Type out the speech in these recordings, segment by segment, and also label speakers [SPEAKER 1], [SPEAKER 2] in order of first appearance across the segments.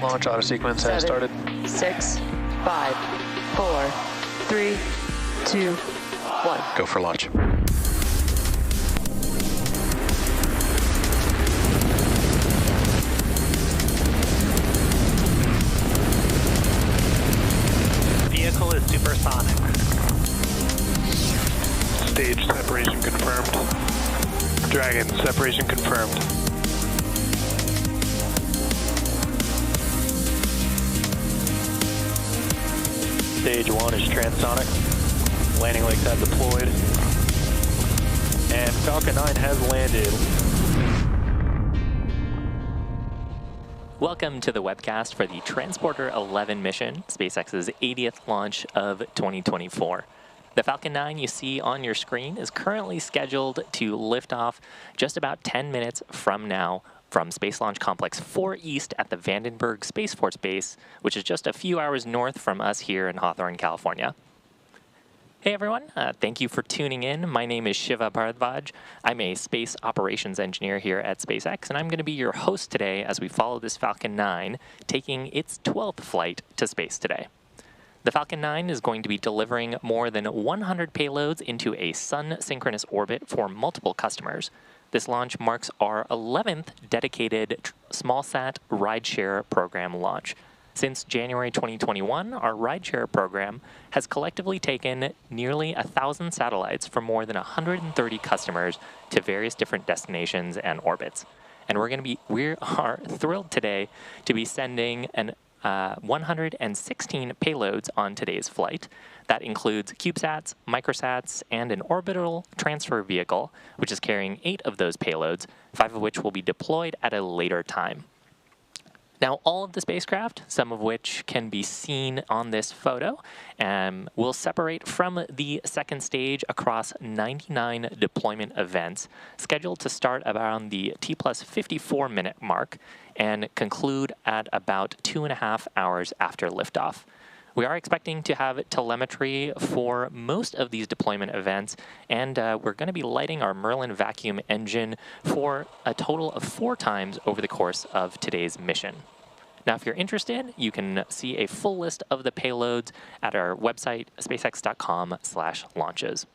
[SPEAKER 1] Launch auto sequence has started.
[SPEAKER 2] 6, 5, 4, 3, 2, 1.
[SPEAKER 1] Go for launch.
[SPEAKER 3] Vehicle is supersonic. Stage separation confirmed. Dragon, separation confirmed. Stage 1 is transonic. Landing legs have deployed. And Falcon 9 has landed.
[SPEAKER 4] Welcome to the webcast for the Transporter 11 mission, SpaceX's 80th launch of 2024. The Falcon 9 you see on your screen is currently scheduled to lift off just about 10 minutes from now from Space Launch Complex 4 East at the Vandenberg Space Force Base, which is just a few hours north from us here in Hawthorne, California. Hey everyone, thank you for tuning in. My name is Shiva Bharadwaj. I'm a space operations engineer here at SpaceX, and I'm going to be your host today as we follow this Falcon 9 taking its 12th flight to space today. The Falcon 9 is going to be delivering more than 100 payloads into a sun-synchronous orbit for multiple customers. This launch marks our 11th dedicated smallsat rideshare program launch. Since January 2021, our rideshare program has collectively taken nearly 1,000 satellites from more than 130 customers to various different destinations and orbits. And we are thrilled today to be sending 116 payloads on today's flight. That includes CubeSats, microsats, and an orbital transfer vehicle, which is carrying 8 of those payloads, 5 of which will be deployed at a later time. Now, all of the spacecraft, some of which can be seen on this photo, will separate from the second stage across 99 deployment events, scheduled to start around the T plus 54-minute mark and conclude at about 2.5 hours after liftoff. We are expecting to have telemetry for most of these deployment events, and we're going to be lighting our Merlin vacuum engine for a total of 4 times over the course of today's mission. Now, if you're interested, you can see a full list of the payloads at our website, spacex.com/launches.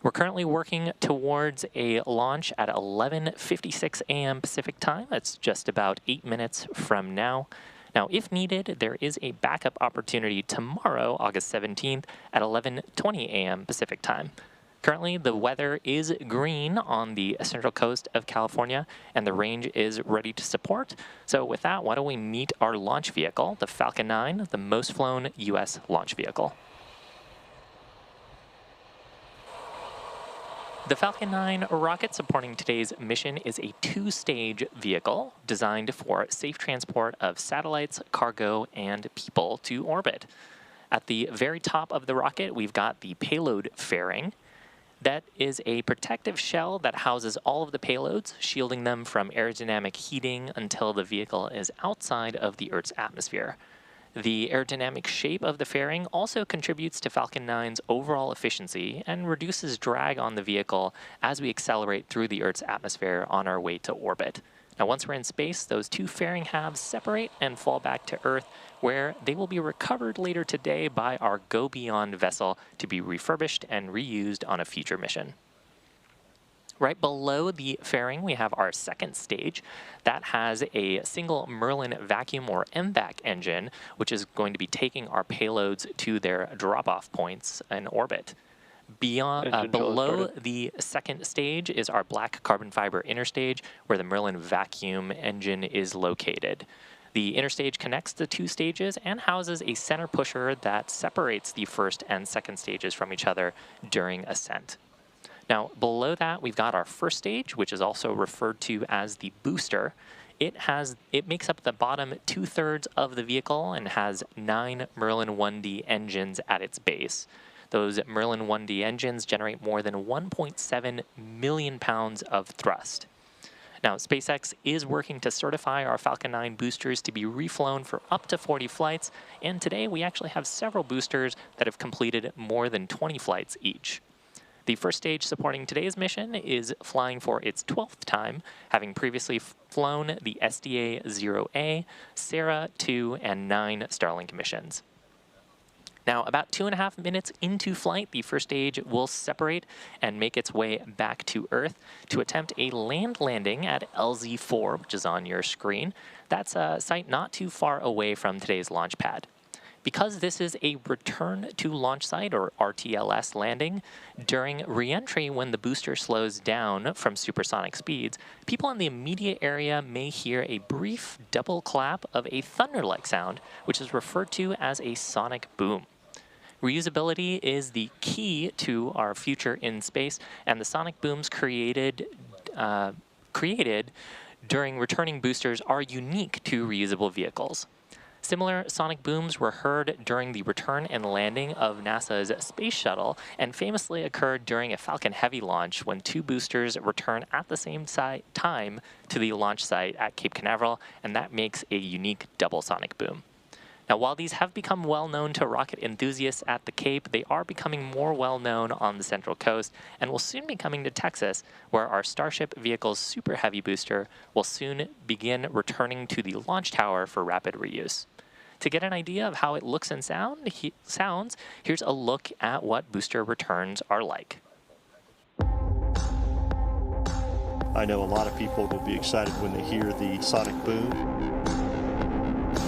[SPEAKER 4] We're currently working towards a launch at 11:56 a.m. Pacific time. That's just about 8 minutes from now. Now, if needed, there is a backup opportunity tomorrow, August 17th, at 11:20 a.m. Pacific time. Currently, the weather is green on the central coast of California, and the range is ready to support. So with that, why don't we meet our launch vehicle, the Falcon 9, the most flown U.S. launch vehicle. The Falcon 9 rocket supporting today's mission is a two-stage vehicle designed for safe transport of satellites, cargo, and people to orbit. At the very top of the rocket, we've got the payload fairing. That is a protective shell that houses all of the payloads, shielding them from aerodynamic heating until the vehicle is outside of the Earth's atmosphere. The aerodynamic shape of the fairing also contributes to Falcon 9's overall efficiency and reduces drag on the vehicle as we accelerate through the Earth's atmosphere on our way to orbit. Now, once we're in space, those two fairing halves separate and fall back to Earth, where they will be recovered later today by our Go Beyond vessel to be refurbished and reused on a future mission. Right below the fairing, we have our second stage that has a single Merlin vacuum or MVac engine, which is going to be taking our payloads to their drop-off points in orbit. Below the second stage is our black carbon fiber interstage, where the Merlin vacuum engine is located. The interstage connects the two stages and houses a center pusher that separates the first and second stages from each other during ascent. Now, below that, we've got our first stage, which is also referred to as the booster. It makes up the bottom 2/3 of the vehicle and has 9 Merlin 1D engines at its base. Those Merlin 1D engines generate more than 1.7 million pounds of thrust. Now, SpaceX is working to certify our Falcon 9 boosters to be reflown for up to 40 flights, and today we actually have several boosters that have completed more than 20 flights each. The first stage supporting today's mission is flying for its 12th time, having previously flown the SDA-0A, Sarah 2, and 9 Starlink missions. Now, about 2.5 minutes into flight, the first stage will separate and make its way back to Earth to attempt a land landing at LZ4, which is on your screen. That's a site not too far away from today's launch pad. Because this is a return to launch site, or RTLS landing, during re-entry when the booster slows down from supersonic speeds, people in the immediate area may hear a brief double clap of a thunder-like sound, which is referred to as a sonic boom. Reusability is the key to our future in space, and the sonic booms created during returning boosters are unique to reusable vehicles. Similar sonic booms were heard during the return and landing of NASA's Space Shuttle and famously occurred during a Falcon Heavy launch when 2 boosters return at the same time to the launch site at Cape Canaveral, and that makes a unique double sonic boom. Now, while these have become well known to rocket enthusiasts at the Cape, they are becoming more well known on the Central Coast and will soon be coming to Texas, where our Starship vehicle's Super Heavy booster will soon begin returning to the launch tower for rapid reuse. To get an idea of how it looks and sounds, here's a look at what booster returns are like.
[SPEAKER 5] I know a lot of people will be excited when they hear the sonic boom.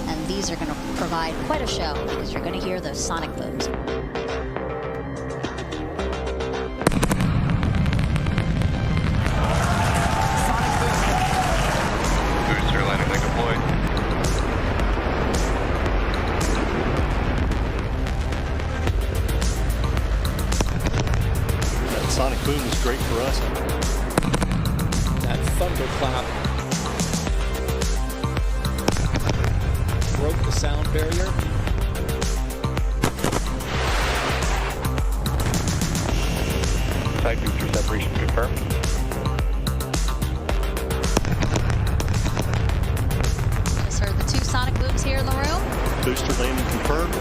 [SPEAKER 6] And these are going to provide quite a show because you're going to hear those sonic booms.
[SPEAKER 1] Booster landing like deployed.
[SPEAKER 5] Sonic boom is great for us.
[SPEAKER 7] That thunderclap broke the sound barrier.
[SPEAKER 3] Side booster separation confirmed.
[SPEAKER 6] Just heard the 2 sonic booms here in the room.
[SPEAKER 5] Booster landing confirmed.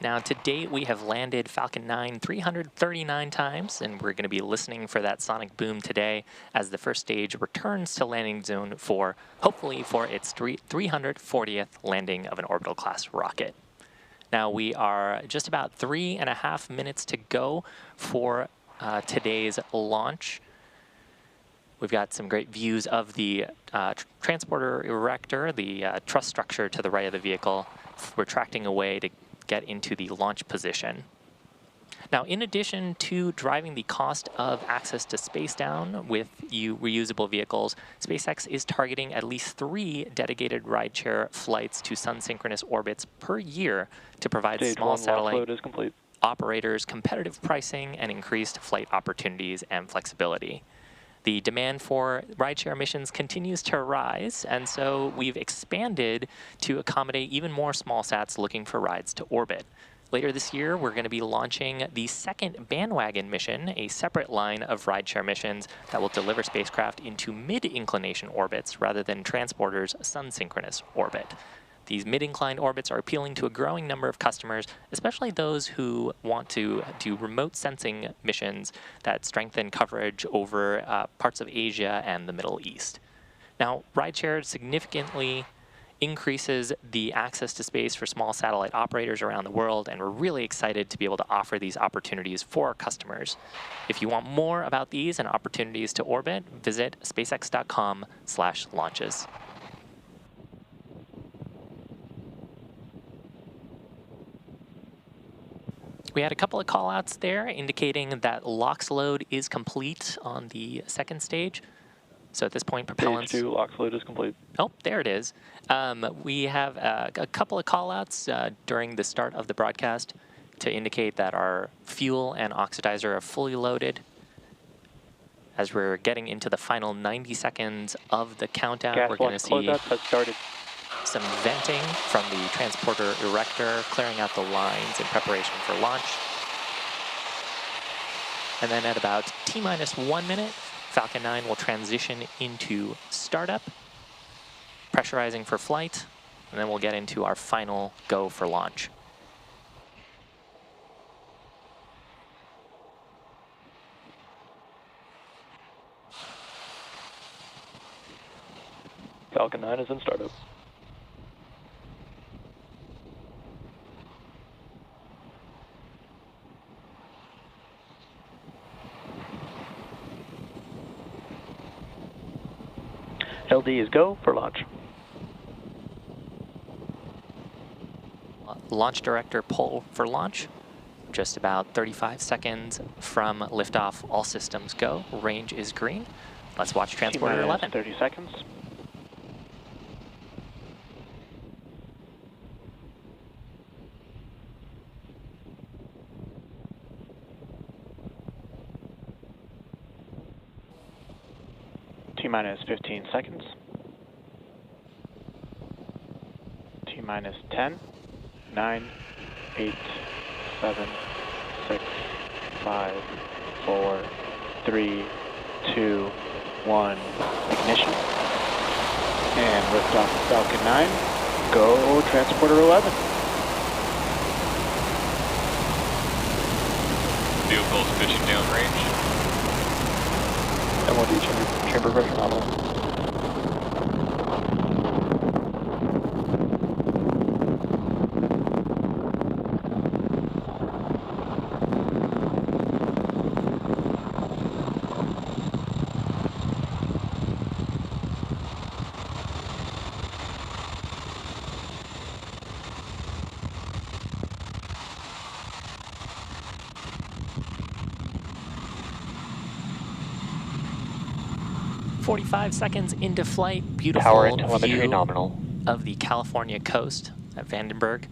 [SPEAKER 4] Now, to date, we have landed Falcon 9 339 times, and we're going to be listening for that sonic boom today as the first stage returns to landing zone hopefully for its 340th landing of an orbital class rocket. Now, we are just about 3.5 minutes to go for today's launch. We've got some great views of the transporter erector, the truss structure to the right of the vehicle, retracting away to get into the launch position. Now, in addition to driving the cost of access to space down with reusable vehicles, SpaceX is targeting at least 3 dedicated rideshare flights to sun-synchronous orbits per year to provide
[SPEAKER 3] Stage
[SPEAKER 4] small
[SPEAKER 3] 1
[SPEAKER 4] satellite
[SPEAKER 3] load is complete.
[SPEAKER 4] operators competitive pricing and increased flight opportunities and flexibility. The demand for rideshare missions continues to rise, and so we've expanded to accommodate even more small sats looking for rides to orbit. Later this year, we're going to be launching the second bandwagon mission, a separate line of rideshare missions that will deliver spacecraft into mid-inclination orbits rather than transporters' sun-synchronous orbit. These mid-inclined orbits are appealing to a growing number of customers, especially those who want to do remote sensing missions that strengthen coverage over parts of Asia and the Middle East. Now, rideshare significantly increases the access to space for small satellite operators around the world, and we're really excited to be able to offer these opportunities for our customers. If you want more about these and opportunities to orbit, visit spacex.com/launches. We had a couple of call-outs there indicating that LOX load is complete on the second stage. So at this point, propellants...
[SPEAKER 3] Stage 2 LOX load is complete.
[SPEAKER 4] Oh, there it is. We have a couple of call-outs during the start of the broadcast to indicate that our fuel and oxidizer are fully loaded. As we're getting into the final 90 seconds of the countdown,
[SPEAKER 3] Gas
[SPEAKER 4] we're going to see
[SPEAKER 3] has started.
[SPEAKER 4] some venting from the transporter erector, clearing out the lines in preparation for launch. And then at about T-minus 1 minute, Falcon 9 will transition into startup, pressurizing for flight, and then we'll get into our final go for launch.
[SPEAKER 3] Falcon 9 is in startup. LD is go for launch.
[SPEAKER 4] Launch director pull for launch. Just about 35 seconds from liftoff. All systems go. Range is green. Let's watch transporter 11.
[SPEAKER 3] 30 seconds. T-minus 15 seconds. T-minus 10, 9, 8, 7, 6, 5, 4, 3, 2, 1. Ignition. And liftoff Falcon 9. Go transporter 11.
[SPEAKER 1] Vehicles pitching downrange.
[SPEAKER 3] MOD chamber pressure nominal.
[SPEAKER 4] .45 seconds into flight. Beautiful
[SPEAKER 3] Power and telemetry
[SPEAKER 4] view
[SPEAKER 3] nominal.
[SPEAKER 4] of the California coast at Vandenberg.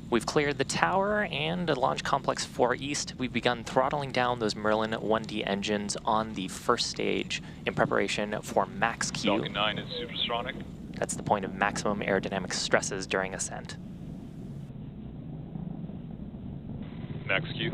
[SPEAKER 4] We've cleared the tower and the launch complex 4 east. We've begun throttling down those Merlin 1D engines on the first stage in preparation for max Q.
[SPEAKER 1] Falcon 9 is supersonic.
[SPEAKER 4] That's the point of maximum aerodynamic stresses during ascent.
[SPEAKER 1] Max Q.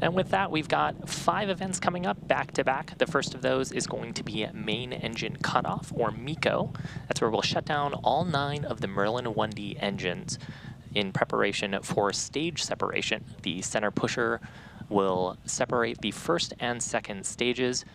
[SPEAKER 4] And with that, we've got 5 events coming up back to back. The first of those is going to be main engine cutoff, or MECO. That's where we'll shut down all 9 of the Merlin 1D engines in preparation for stage separation. The center pusher will separate the first and second stages.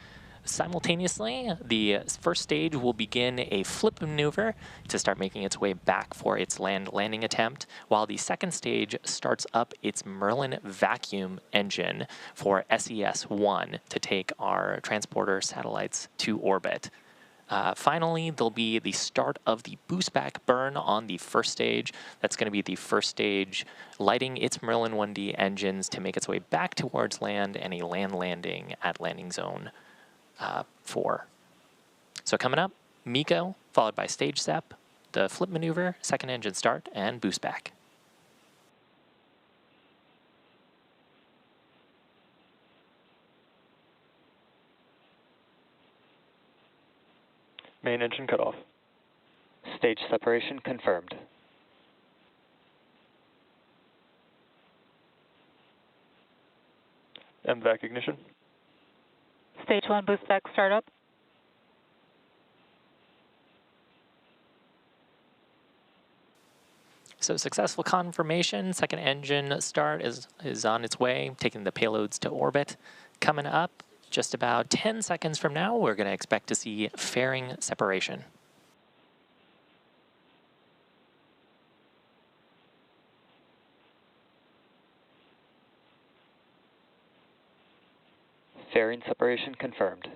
[SPEAKER 4] Simultaneously, the first stage will begin a flip maneuver to start making its way back for its landing attempt, while the second stage starts up its Merlin vacuum engine for SES-1 to take our transporter satellites to orbit. Finally, there'll be the start of the boostback burn on the first stage. That's going to be the first stage lighting its Merlin 1D engines to make its way back towards land and a land landing at landing zone 4. So coming up, MECO, followed by stage SEP, the flip maneuver, second engine start, and boostback.
[SPEAKER 3] Main engine cut off. Stage separation confirmed. MVAC ignition.
[SPEAKER 8] Stage 1 boostback startup.
[SPEAKER 4] So successful confirmation, second engine start is on its way, taking the payloads to orbit. Coming up, just about 10 seconds from now, we're going to expect to see fairing separation.
[SPEAKER 3] Fairing separation confirmed.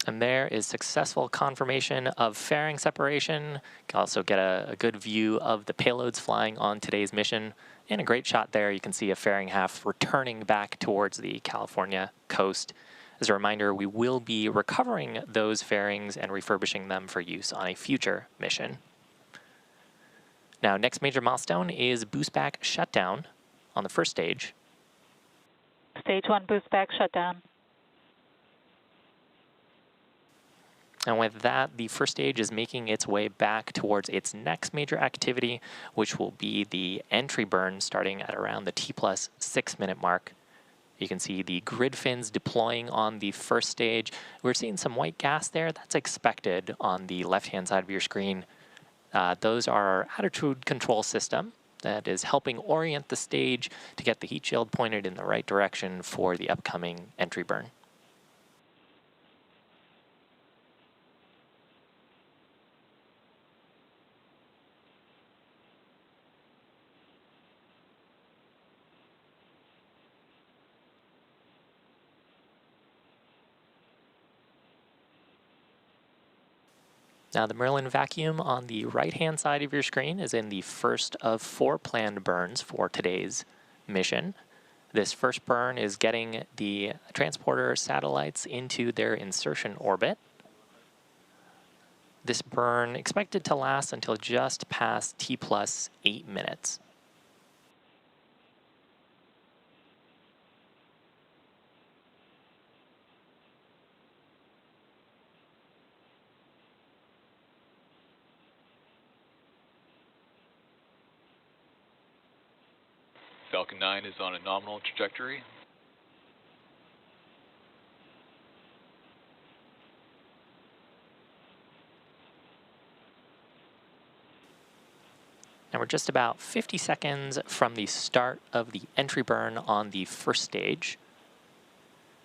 [SPEAKER 4] And there is successful confirmation of fairing separation. You can also get a good view of the payloads flying on today's mission. And a great shot there, you can see a fairing half returning back towards the California coast. As a reminder, we will be recovering those fairings and refurbishing them for use on a future mission. Now, next major milestone is boostback shutdown on the first stage.
[SPEAKER 8] Stage 1 boostback shutdown.
[SPEAKER 4] And with that, the first stage is making its way back towards its next major activity, which will be the entry burn starting at around the T+6 minute mark. You can see the grid fins deploying on the first stage. We're seeing some white gas there. That's expected on the left-hand side of your screen. Those are our attitude control system that is helping orient the stage to get the heat shield pointed in the right direction for the upcoming entry burn. Now the Merlin vacuum on the right-hand side of your screen is in the first of 4 planned burns for today's mission. This first burn is getting the transporter satellites into their insertion orbit. This burn expected to last until just past T+8 minutes.
[SPEAKER 1] Falcon 9 is on a nominal trajectory.
[SPEAKER 4] Now we're just about 50 seconds from the start of the entry burn on the first stage.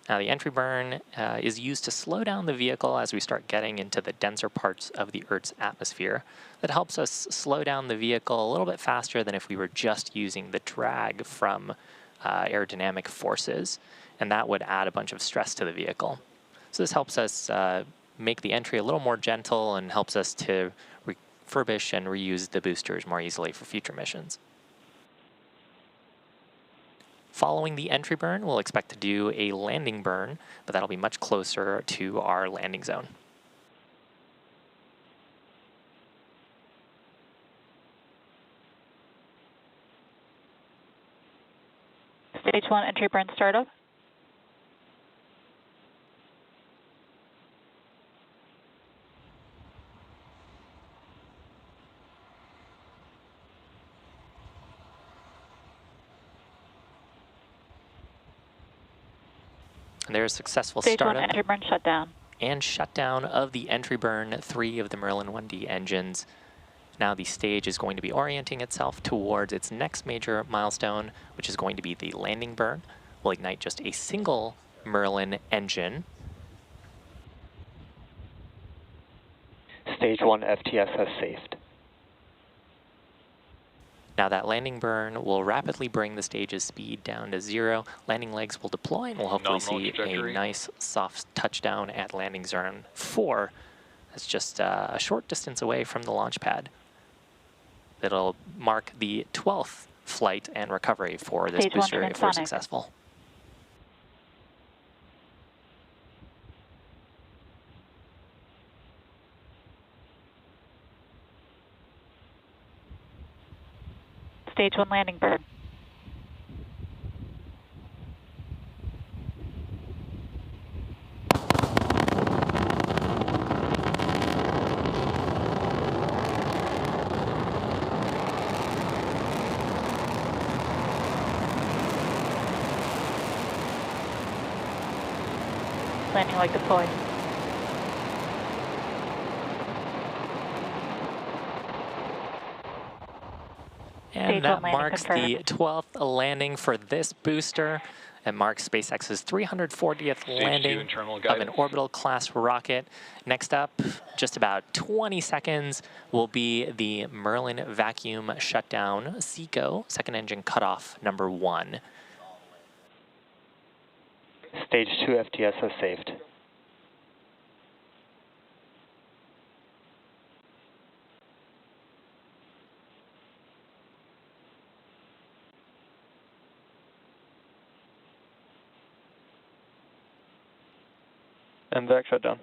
[SPEAKER 4] Now the entry burn is used to slow down the vehicle as we start getting into the denser parts of the Earth's atmosphere. That helps us slow down the vehicle a little bit faster than if we were just using the drag from aerodynamic forces, and that would add a bunch of stress to the vehicle. So this helps us make the entry a little more gentle and helps us to refurbish and reuse the boosters more easily for future missions. Following the entry burn, we'll expect to do a landing burn, but that'll be much closer to our landing zone.
[SPEAKER 8] Stage 1 entry burn startup.
[SPEAKER 4] And there's a successful
[SPEAKER 8] Stage 1
[SPEAKER 4] startup
[SPEAKER 8] entry burn shutdown.
[SPEAKER 4] and shutdown of the entry burn 3 of the Merlin 1D engines. Now the stage is going to be orienting itself towards its next major milestone, which is going to be the landing burn. We'll ignite just a single Merlin engine.
[SPEAKER 3] Stage 1 FTS has safed.
[SPEAKER 4] Now that landing burn will rapidly bring the stage's speed down to 0. Landing legs will deploy and we'll hopefully see a nice soft touchdown at landing zone 4. That's just a short distance away from the launch pad. It'll mark the 12th flight and recovery for this booster if we're successful.
[SPEAKER 8] Stage 1 landing burn. Landing leg deployed.
[SPEAKER 4] And that marks the 12th landing for this booster. It marks SpaceX's 340th landing of an Orbital class rocket. Next up, just about 20 seconds, will be the Merlin vacuum shutdown, SECO, second engine cutoff number 1.
[SPEAKER 3] Stage 2 FTS has saved. And vac shutdown.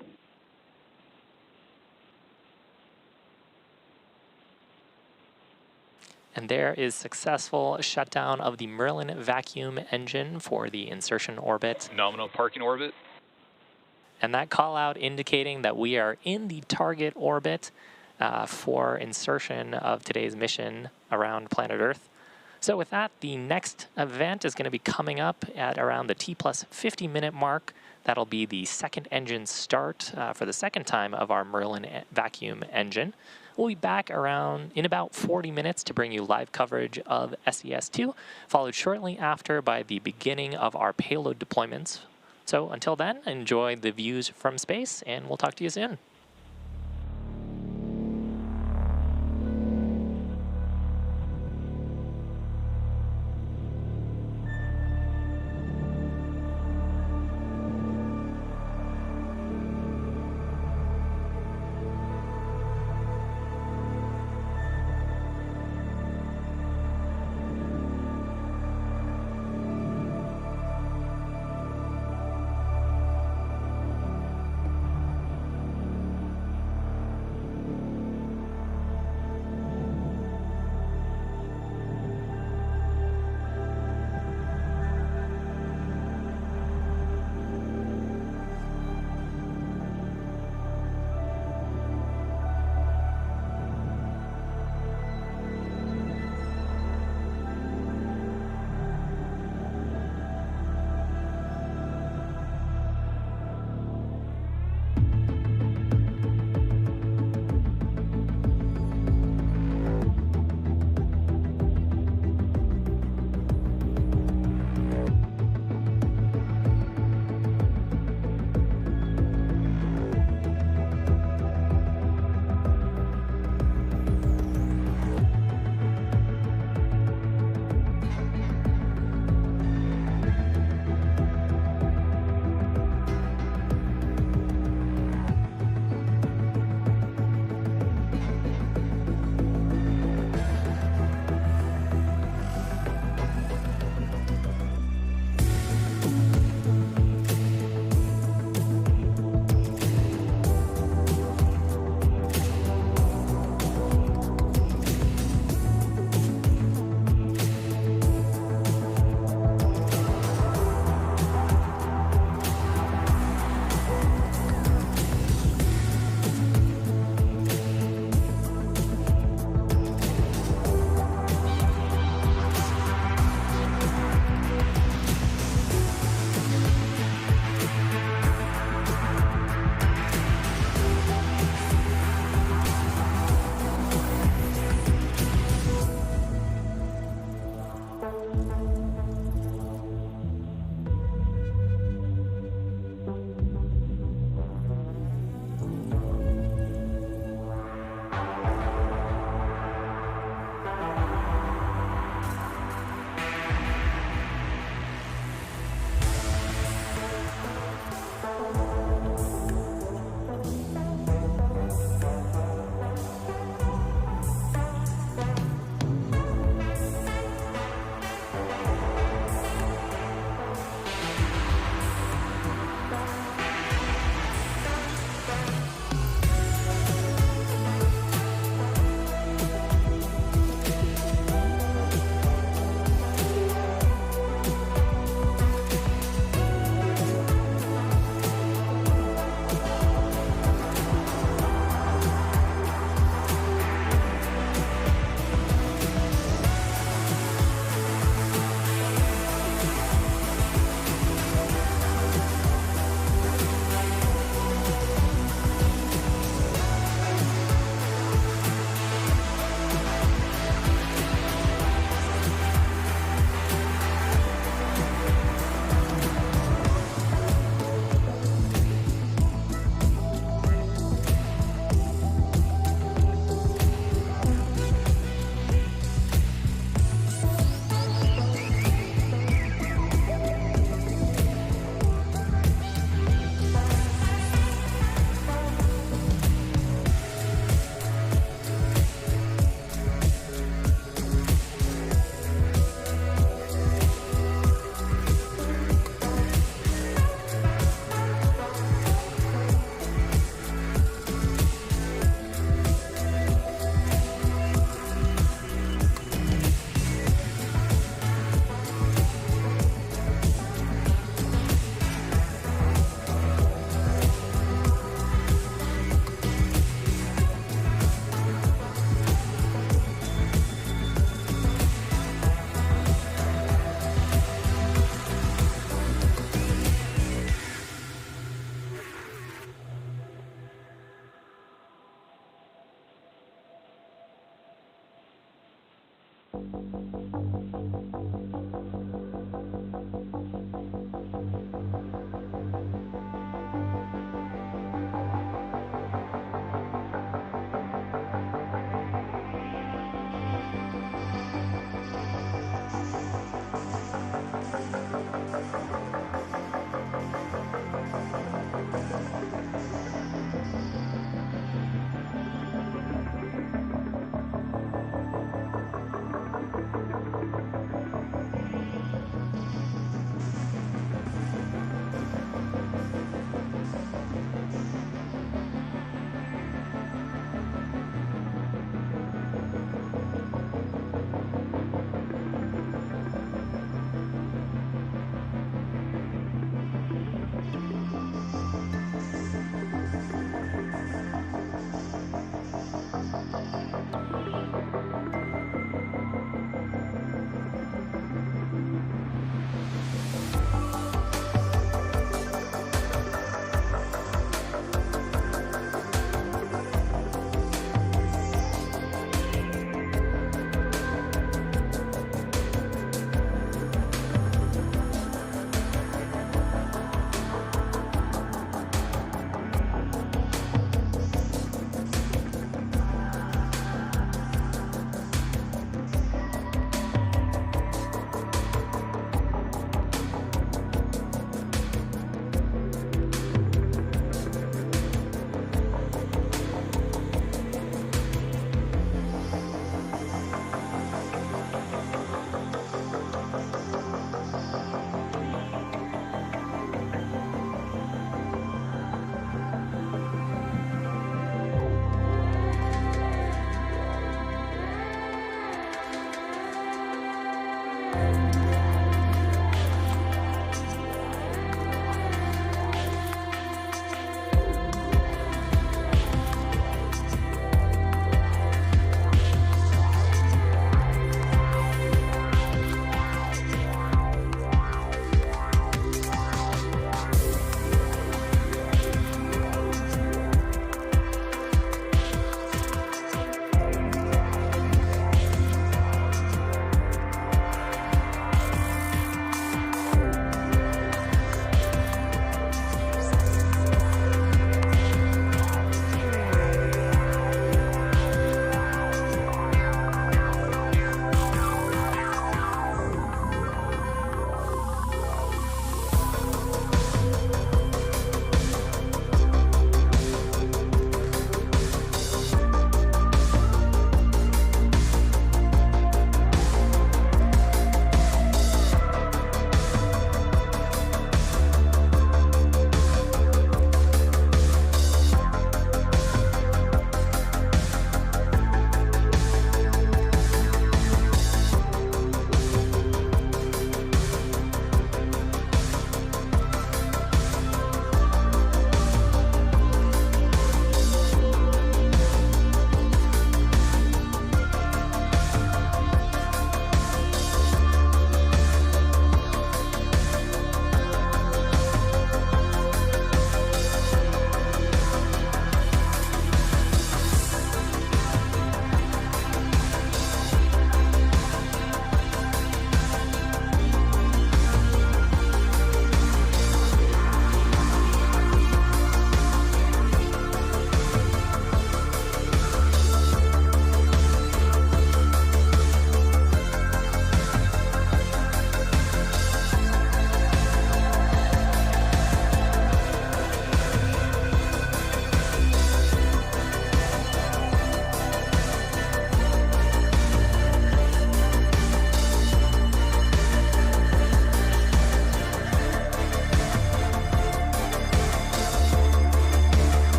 [SPEAKER 4] And there is successful shutdown of the Merlin vacuum engine for the insertion orbit.
[SPEAKER 1] Nominal parking orbit.
[SPEAKER 4] And that call out indicating that we are in the target orbit for insertion of today's mission around planet Earth. So with that, the next event is going to be coming up at around the T+50 minute mark. That'll be the second engine start for the second time of our Merlin vacuum engine. We'll be back around in about 40 minutes to bring you live coverage of SES-2, followed shortly after by the beginning of our payload deployments. So until then, enjoy the views from space, and we'll talk to you soon.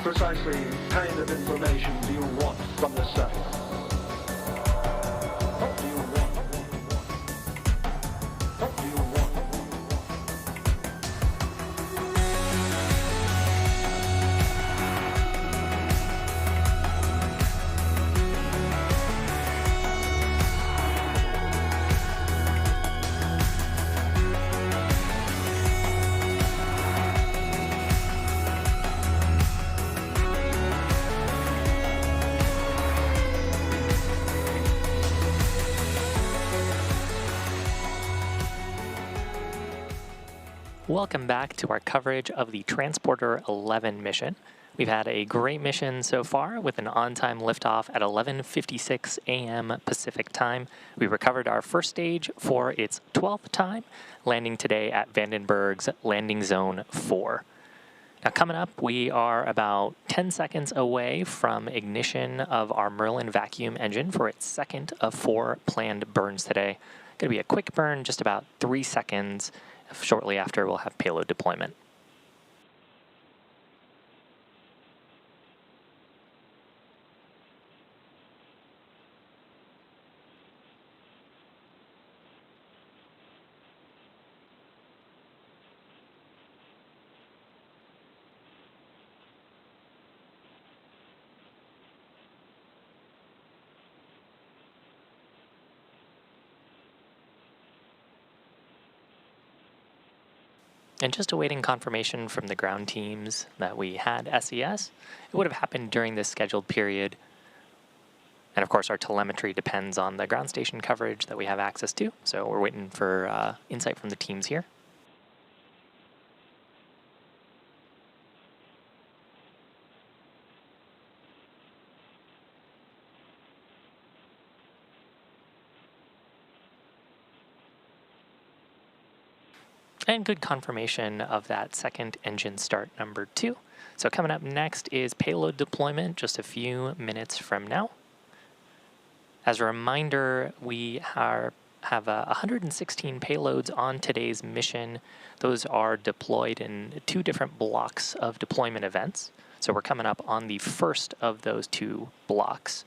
[SPEAKER 9] Precisely the kind of information do you want from the satellite? What do you want? What do you want?
[SPEAKER 4] Welcome back to our coverage of the Transporter 11 mission. We've had a great mission so far with an on-time liftoff at 11:56 a.m. Pacific time. We recovered our first stage for its 12th time, landing today at Vandenberg's landing zone 4. Now coming up, we are about 10 seconds away from ignition of our Merlin vacuum engine for its second of 4 planned burns today. Going to be a quick burn, just about 3 seconds. Shortly after, we'll have payload deployment. And just awaiting confirmation from the ground teams that we had SES. It would have happened during this scheduled period. And of course, our telemetry depends on the ground station coverage that we have access to. So we're waiting for insight from the teams here. And good confirmation of that second engine start number 2. So coming up next is payload deployment just a few minutes from now. As a reminder, we have have 116 payloads on today's mission. Those are deployed in 2 different blocks of deployment events. So we're coming up on the first of those 2 blocks.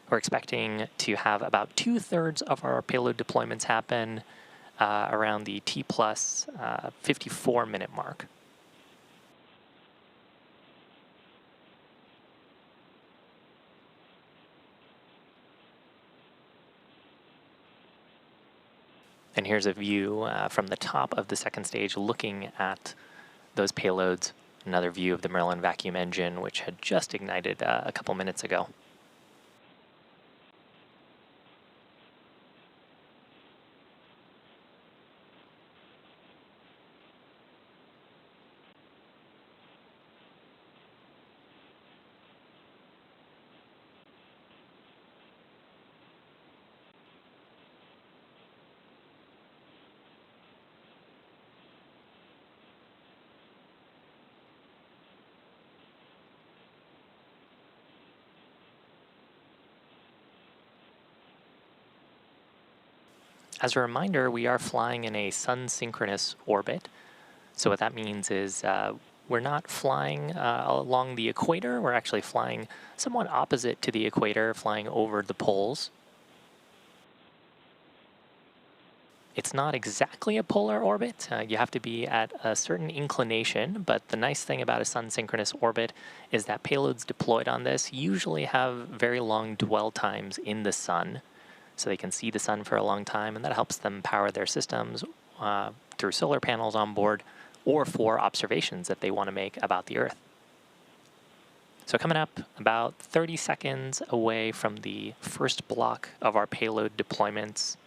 [SPEAKER 4] We're expecting to have about 2/3 of our payload deployments happen around the T plus 54-minute mark. And here's a view from the top of the second stage looking at those payloads. Another view of the Merlin vacuum engine, which had just ignited a couple minutes ago. As a reminder, we are flying in a sun-synchronous orbit. So what that means is we're not flying along the equator. We're actually flying somewhat opposite to the equator, flying over the poles. It's not exactly a polar orbit. You have to be at a certain inclination, but the nice thing about a sun-synchronous orbit is that payloads deployed on this usually have very long dwell times in the sun. So they can see the sun for a long time, and that helps them power their systems through solar panels on board or for observations that they want to make about the Earth. So coming up about 30 seconds away from the first block of our payload deployments.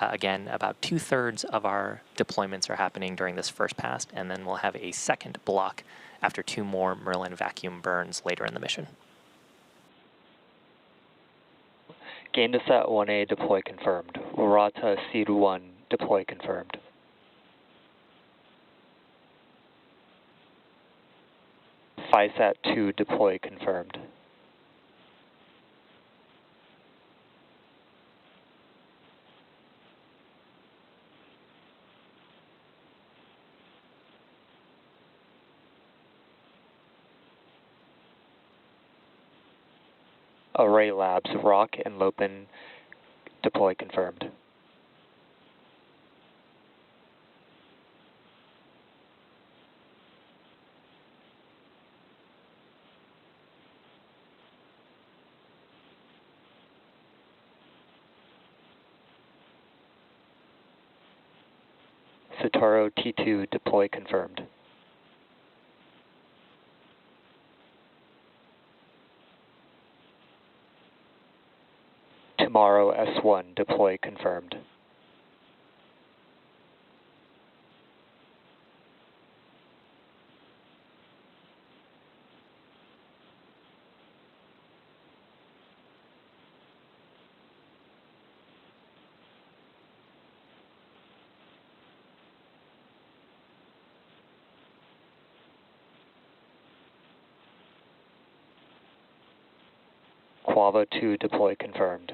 [SPEAKER 4] Again, about 2/3 of our deployments are happening during this first pass, and then we'll have a second block after 2 more Merlin vacuum burns later in the mission.
[SPEAKER 10] Gain to Sat 1A deploy confirmed. Rata Siru-1 deploy confirmed. FISAT 2 deploy confirmed. Array Labs, Rock and Lopin, deploy confirmed. Sataro T2, deploy confirmed. Tomorrow S1, deploy confirmed. Quava 2, deploy confirmed.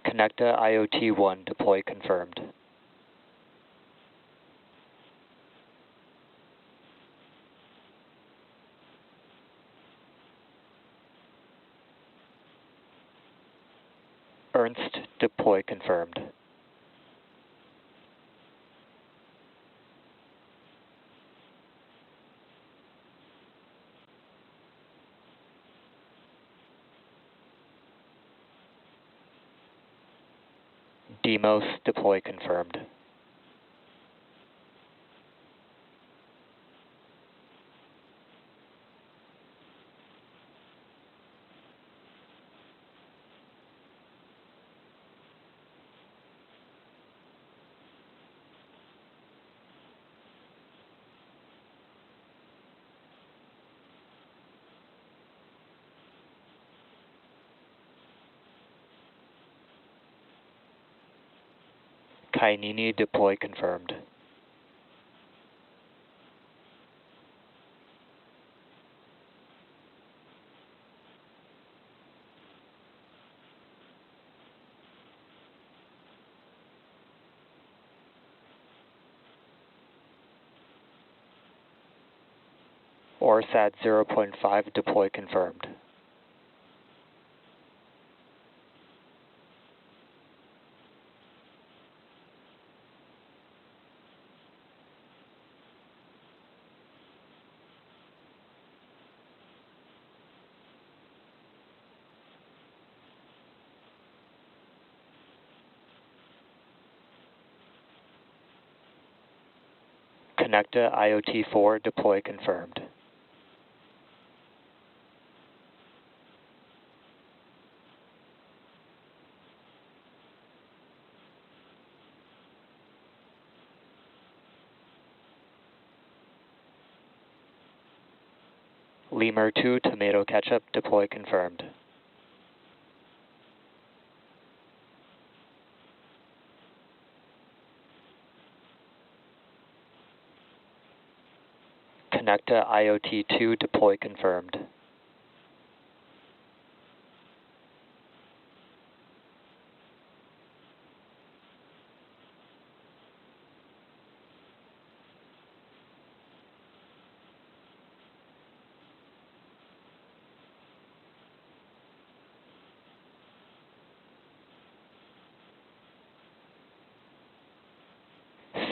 [SPEAKER 10] Connecta IoT-1, deploy confirmed. Ernst, deploy confirmed. Demos, deploy confirmed. Kainini deploy confirmed. ORSAT 0.5 deploy confirmed. Connecta IoT4 deploy confirmed. Lemur 2 tomato ketchup deploy confirmed. Connecta IoT2 deploy confirmed.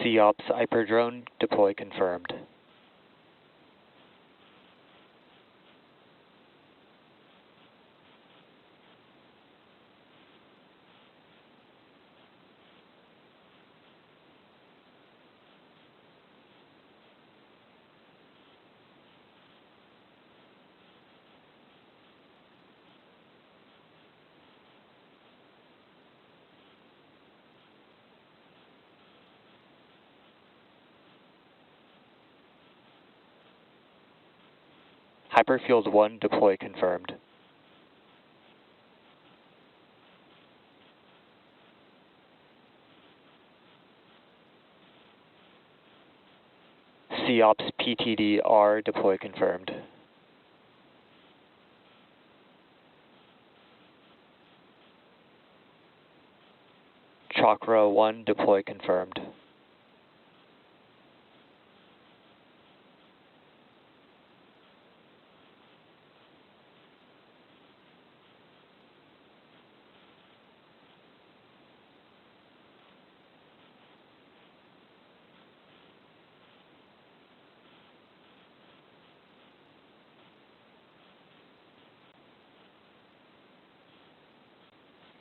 [SPEAKER 10] COPS hyperdrone deploy confirmed. Hyperfield 1 deploy confirmed. COPS PTD-R deploy confirmed. Chakra 1 deploy confirmed.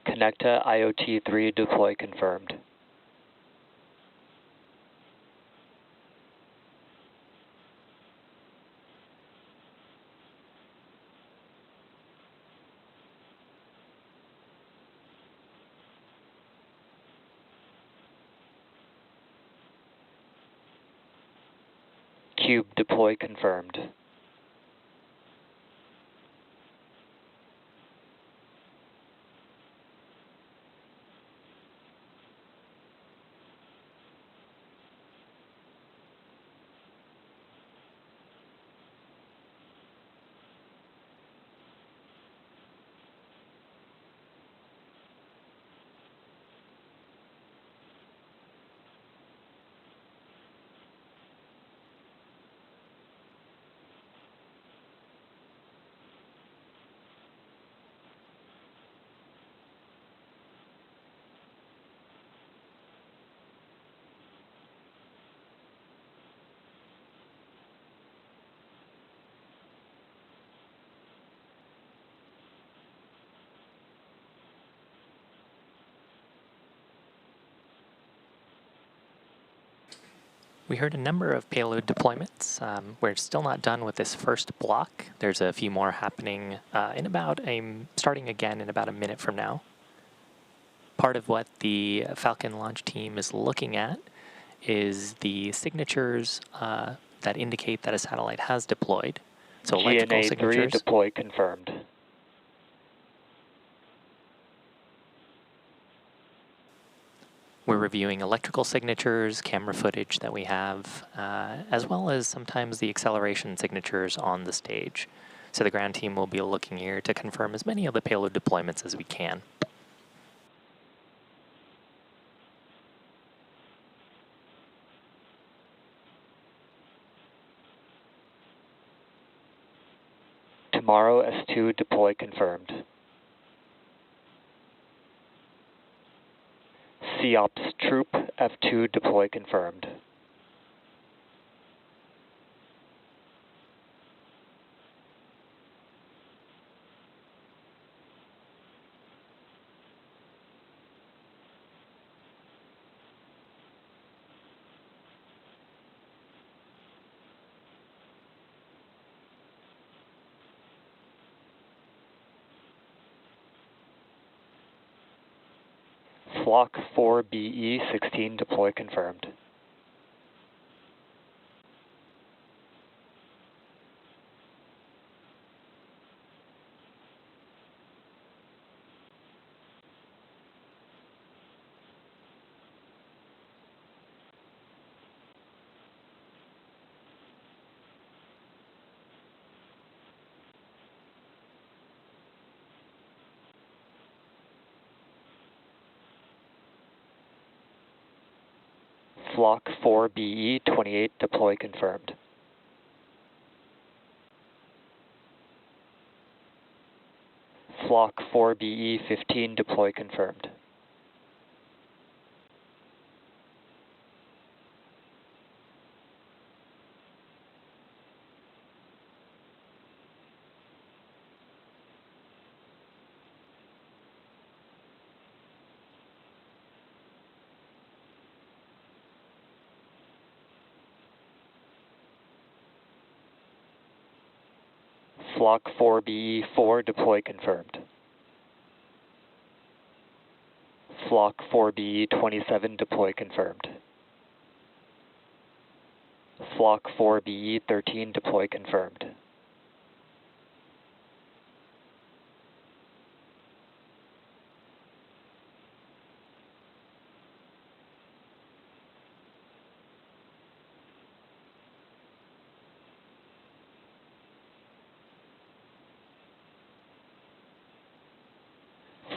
[SPEAKER 10] Connecta IoT3 deploy confirmed. Cube deploy confirmed.
[SPEAKER 4] We heard a number of payload deployments. We're still not done with this first block. There's a few more happening starting again in about a minute from now. Part of what the Falcon launch team is looking at is the signatures that indicate that a satellite has deployed. So electrical signatures.
[SPEAKER 10] GNA3 deploy confirmed.
[SPEAKER 4] We're reviewing electrical signatures, camera footage that we have, as well as sometimes the acceleration signatures on the stage. So the ground team will be looking here to confirm as many of the payload deployments as we can.
[SPEAKER 10] Tomorrow S2 deploy confirmed. COPS Troop F2 deploy confirmed. Flock 4BE16 deploy confirmed. Flock 4BE28 deploy confirmed. Flock 4BE15 deploy confirmed. Flock 4BE4 deploy confirmed. Flock 4BE27 deploy confirmed. Flock 4BE13 deploy confirmed.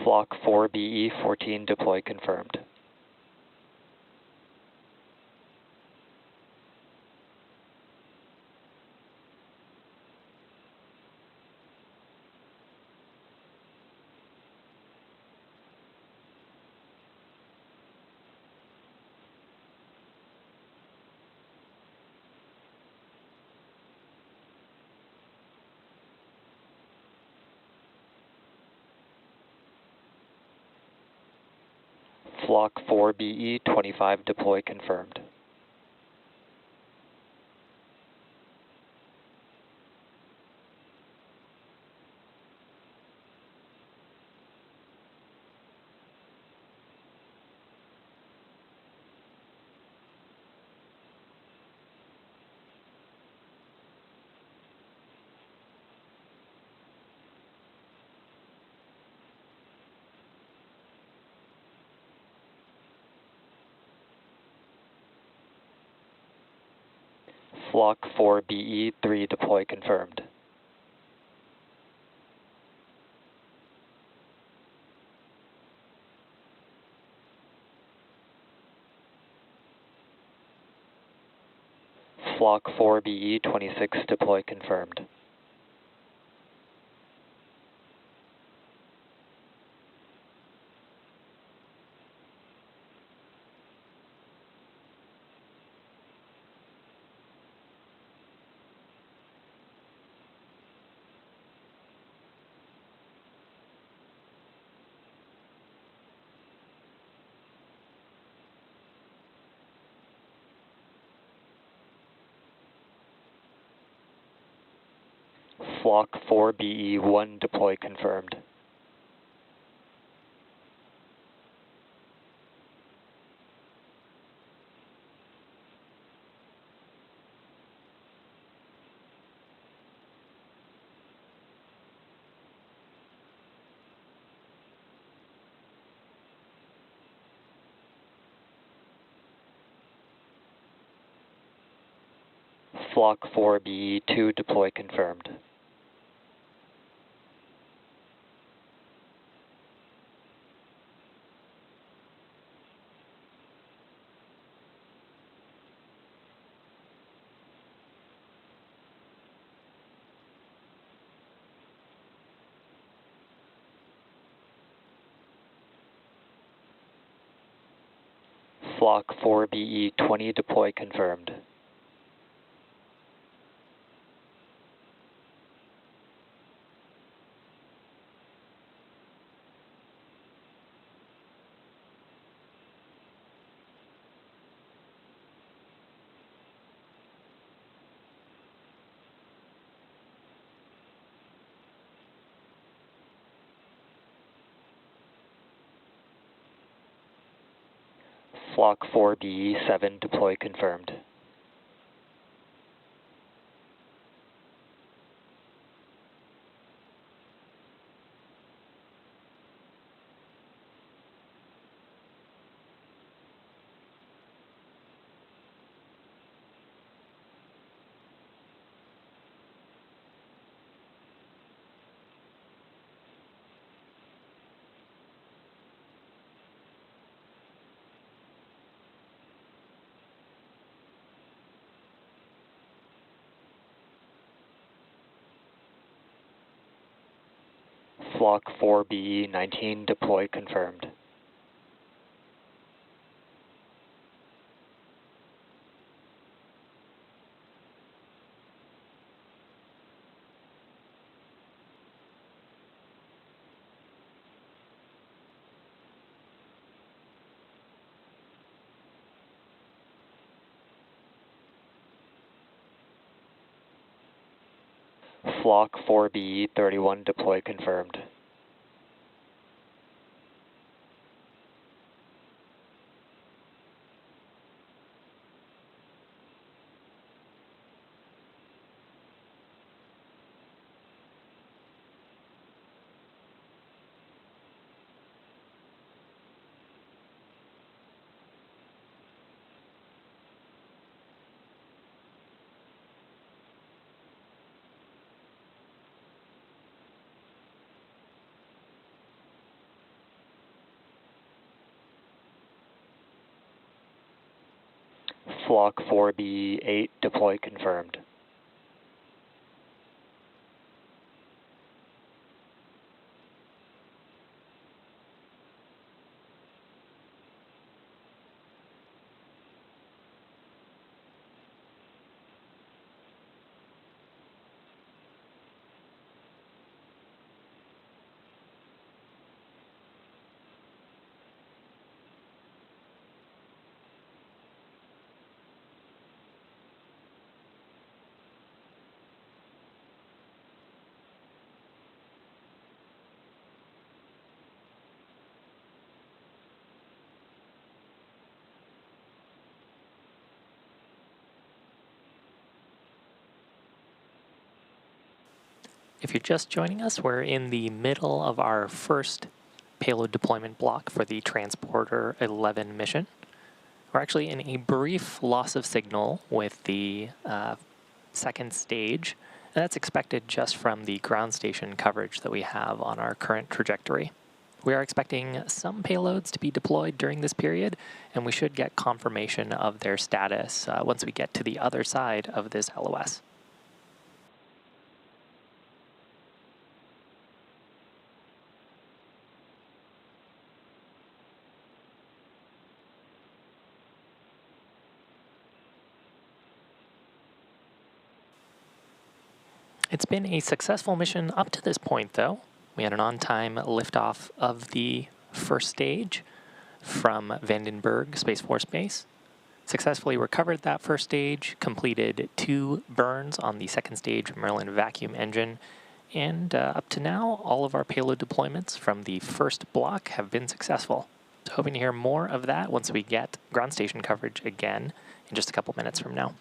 [SPEAKER 10] Flock 4BE14 deploy confirmed. Flock 4BE25 deploy confirmed. Flock 4BE3 deploy confirmed. Flock 4BE26 deploy confirmed. Flock 4BE1 deploy confirmed. Flock 4BE2 deploy confirmed. Flock 4BE20 deploy confirmed. Flock 4BE7 deploy confirmed. Flock 4BE19 deploy confirmed. Flock 4BE31 deploy confirmed. Flock 4BE8 deploy confirmed.
[SPEAKER 4] If you're just joining us, we're in the middle of our first payload deployment block for the Transporter 11 mission. We're actually in a brief loss of signal with the second stage, and that's expected just from the ground station coverage that we have on our current trajectory. We are expecting some payloads to be deployed during this period, and we should get confirmation of their status once we get to the other side of this LOS. It's been a successful mission up to this point, though. We had an on-time liftoff of the first stage from Vandenberg Space Force Base. Successfully recovered that first stage, completed 2 burns on the second stage Merlin vacuum engine, and up to now, all of our payload deployments from the first block have been successful. So hoping to hear more of that once we get ground station coverage again in just a couple minutes from now.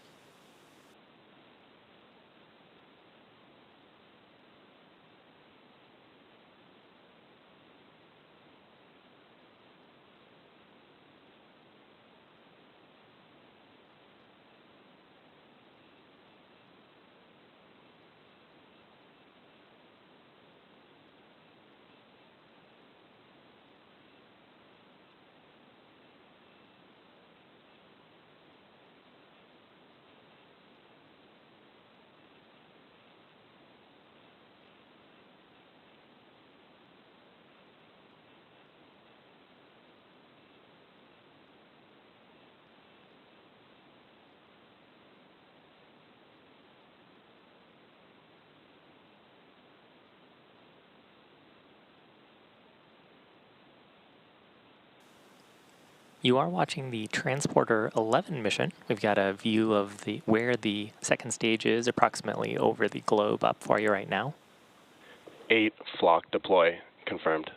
[SPEAKER 4] You are watching the Transporter 11 mission. We've got a view of where the second stage is approximately over the globe up for you right now.
[SPEAKER 11] 8 flock deploy confirmed.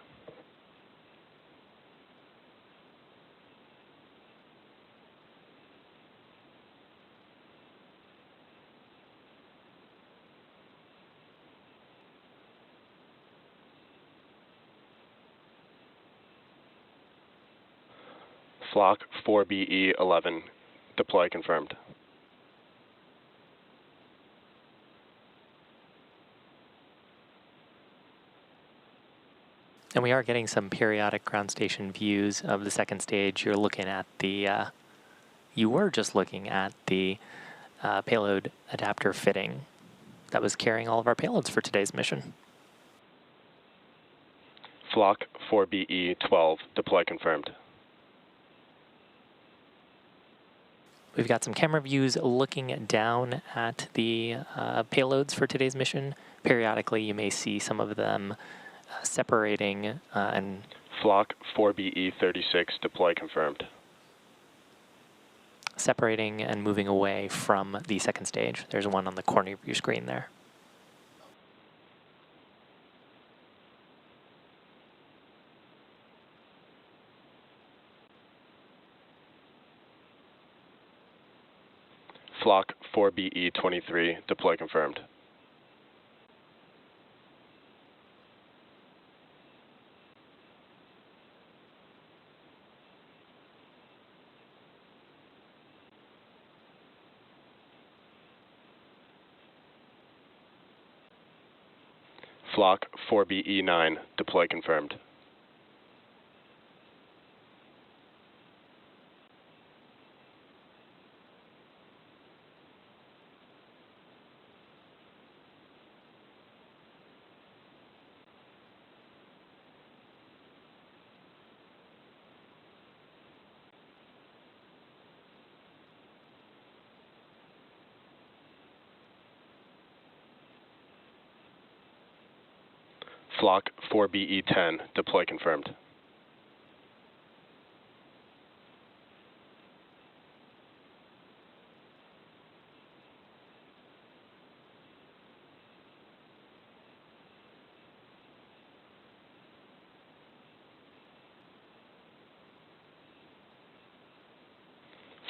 [SPEAKER 11] Flock 4BE11 deploy confirmed.
[SPEAKER 4] And we are getting some periodic ground station views of the second stage. You're looking at you were just looking at the payload adapter fitting that was carrying all of our payloads for today's mission.
[SPEAKER 11] Flock 4BE12 deploy confirmed.
[SPEAKER 4] We've got some camera views looking down at the payloads for today's mission. Periodically, you may see some of them separating and...
[SPEAKER 11] Flock 4BE36 deploy confirmed.
[SPEAKER 4] Separating and moving away from the second stage. There's one on the corner of your screen there.
[SPEAKER 11] Flock 4BE23 deploy confirmed. Flock 4BE9 deploy confirmed. Flock 4BE10 deploy confirmed.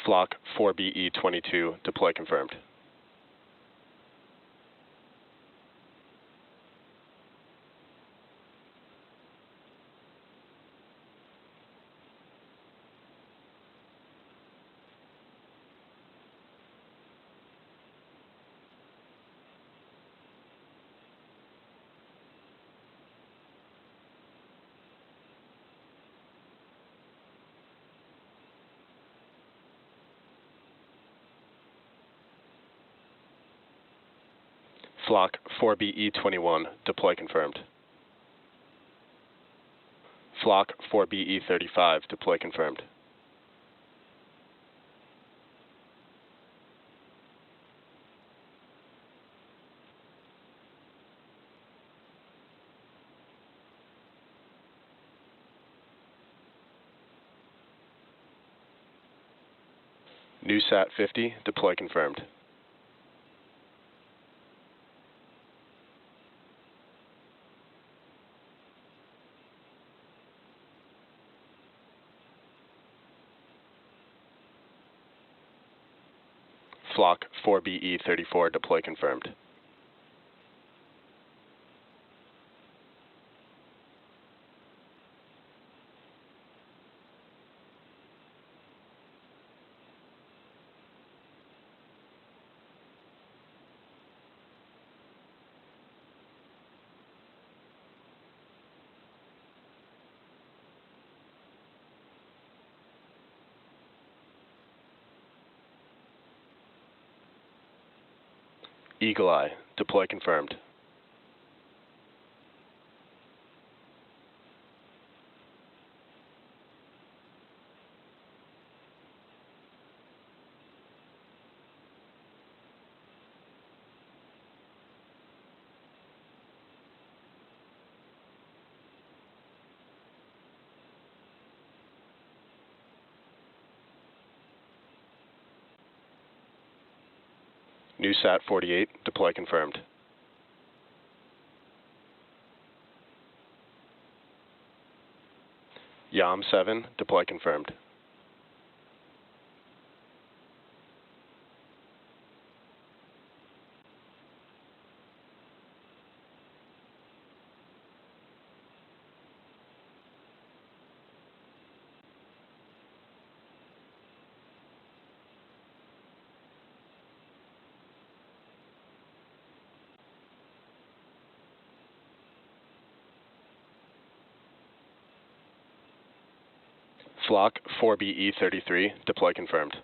[SPEAKER 11] Flock 4BE22 deploy confirmed. Flock 4BE21 deploy confirmed. Flock 4BE35 deploy confirmed. NewSat 50 deploy confirmed. Flock 4BE34 deploy confirmed. Eagle Eye deploy confirmed. NewSat 48, deploy confirmed. YAM 7, deploy confirmed. Flock 4BE33, deploy confirmed.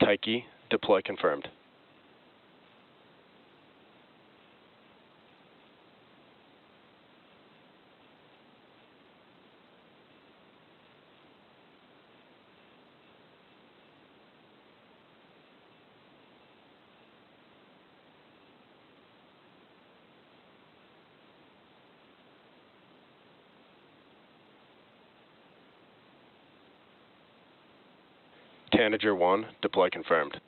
[SPEAKER 11] Tyche, deploy confirmed. Tanager-1, deploy confirmed.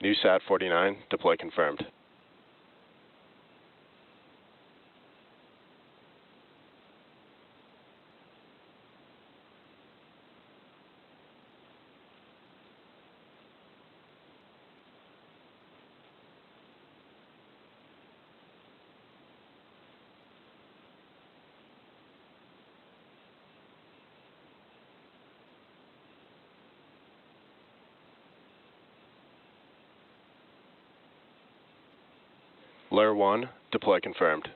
[SPEAKER 11] NewSat 49, deploy confirmed. Lure 1, deploy confirmed.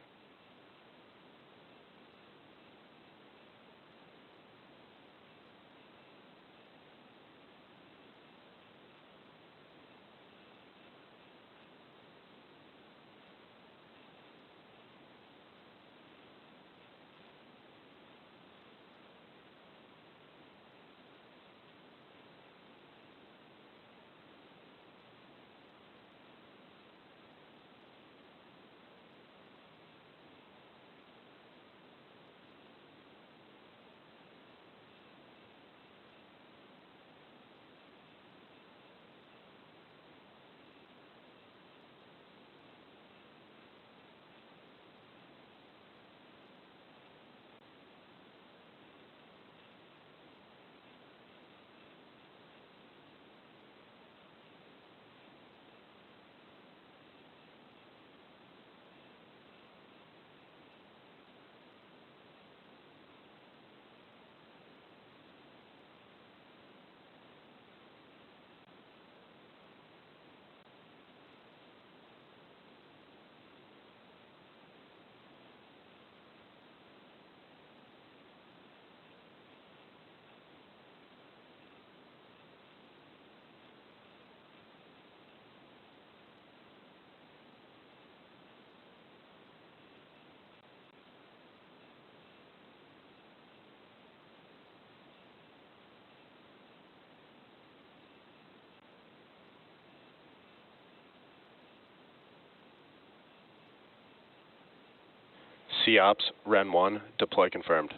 [SPEAKER 11] SEOPS Ren 1, deploy confirmed.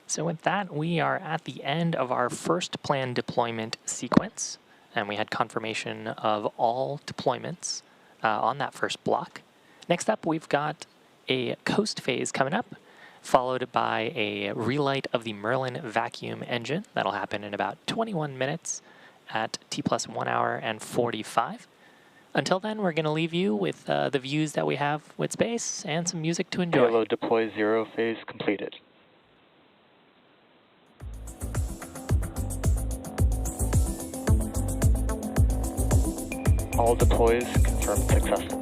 [SPEAKER 4] So with that, we are at the end of our first planned deployment sequence, and we had confirmation of all deployments on that first block. Next up, we've got a coast phase coming up, followed by a relight of the Merlin vacuum engine. That'll happen in about 21 minutes at T plus 1 hour and 45. Until then, we're going to leave you with the views that we have with space and some music to enjoy.
[SPEAKER 10] Payload deploy 0 phase completed. All deploys confirmed successful.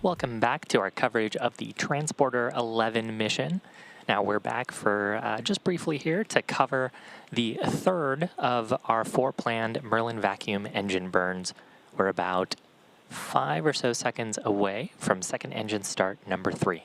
[SPEAKER 4] Welcome back to our coverage of the Transporter 11 mission. Now we're back for just briefly here to cover the third of our 4 planned Merlin vacuum engine burns. We're about 5 or so seconds away from second engine start number 3.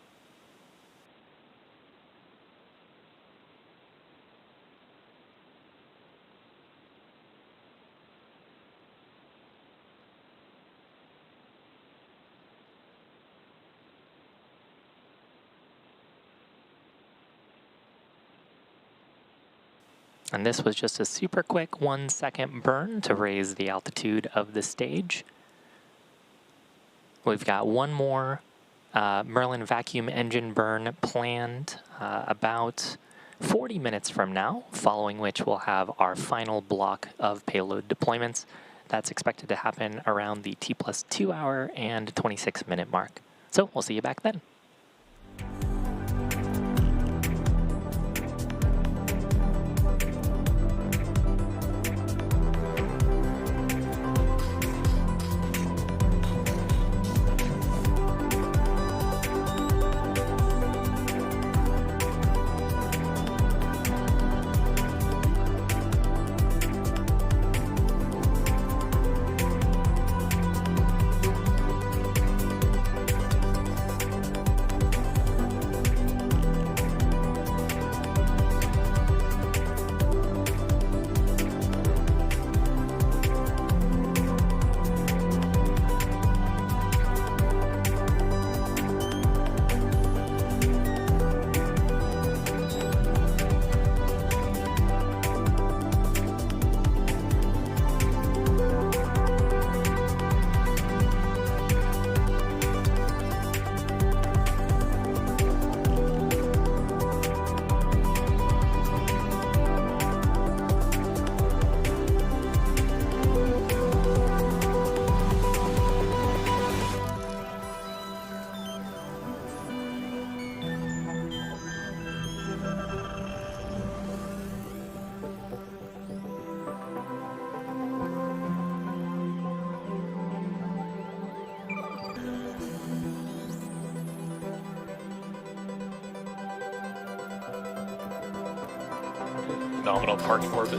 [SPEAKER 4] And this was just a super quick 1-second burn to raise the altitude of the stage. We've got one more Merlin vacuum engine burn planned about 40 minutes from now, following which we'll have our final block of payload deployments. That's expected to happen around the T+2 hour and 26-minute mark. So we'll see you back then.
[SPEAKER 1] Nominal parking orbit.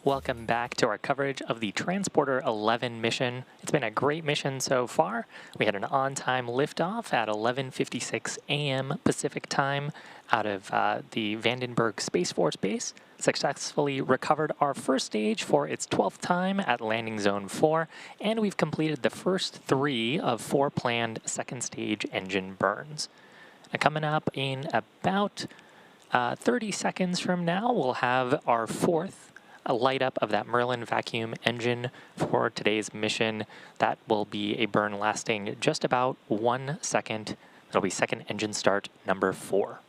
[SPEAKER 4] Welcome back to our coverage of the Transporter 11 mission. It's been a great mission so far. We had an on-time liftoff at 11:56 a.m. Pacific time out of the Vandenberg Space Force Base. Successfully recovered our first stage for its 12th time at Landing Zone 4, and we've completed the first 3 of 4 planned second stage engine burns. Now, coming up in about 30 seconds from now, we'll have our 4th light up of that Merlin vacuum engine for today's mission. That will be a burn lasting just about 1 second. It'll be second engine start number 4.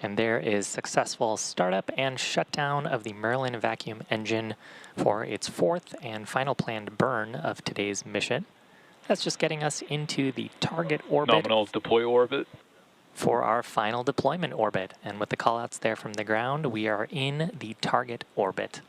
[SPEAKER 4] And there is successful startup and shutdown of the Merlin vacuum engine for its 4th and final planned burn of today's mission. That's just getting us into the target orbit.
[SPEAKER 1] Nominal deploy orbit.
[SPEAKER 4] For our final deployment orbit. And with the callouts there from the ground, we are in the target orbit.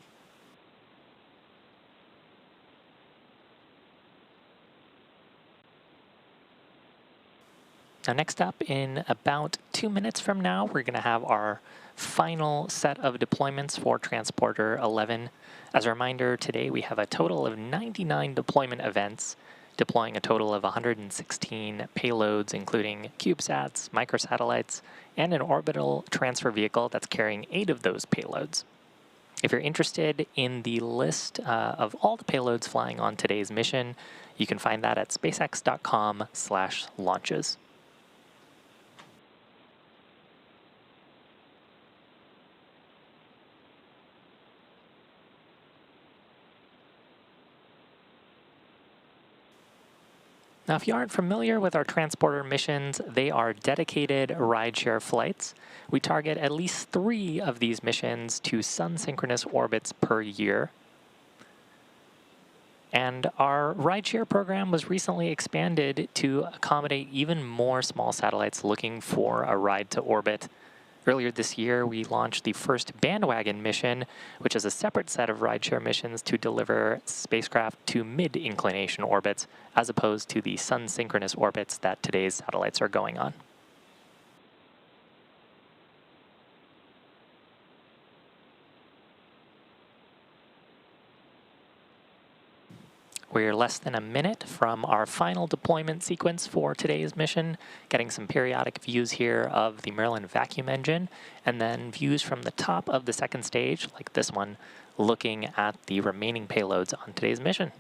[SPEAKER 4] Now, next up, in about 2 minutes from now, we're going to have our final set of deployments for Transporter 11. As a reminder, today we have a total of 99 deployment events, deploying a total of 116 payloads, including CubeSats, microsatellites, and an orbital transfer vehicle that's carrying 8 of those payloads. If you're interested in the list of all the payloads flying on today's mission, you can find that at spacex.com/launches. Now, if you aren't familiar with our transporter missions, they are dedicated rideshare flights. We target at least 3 of these missions to sun-synchronous orbits per year. And our rideshare program was recently expanded to accommodate even more small satellites looking for a ride to orbit. Earlier this year, we launched the first bandwagon mission, which is a separate set of rideshare missions to deliver spacecraft to mid-inclination orbits, as opposed to the sun-synchronous orbits that today's satellites are going on. We're less than a minute from our final deployment sequence for today's mission, getting some periodic views here of the Merlin vacuum engine, and then views from the top of the second stage, like this one, looking at the remaining payloads on today's mission.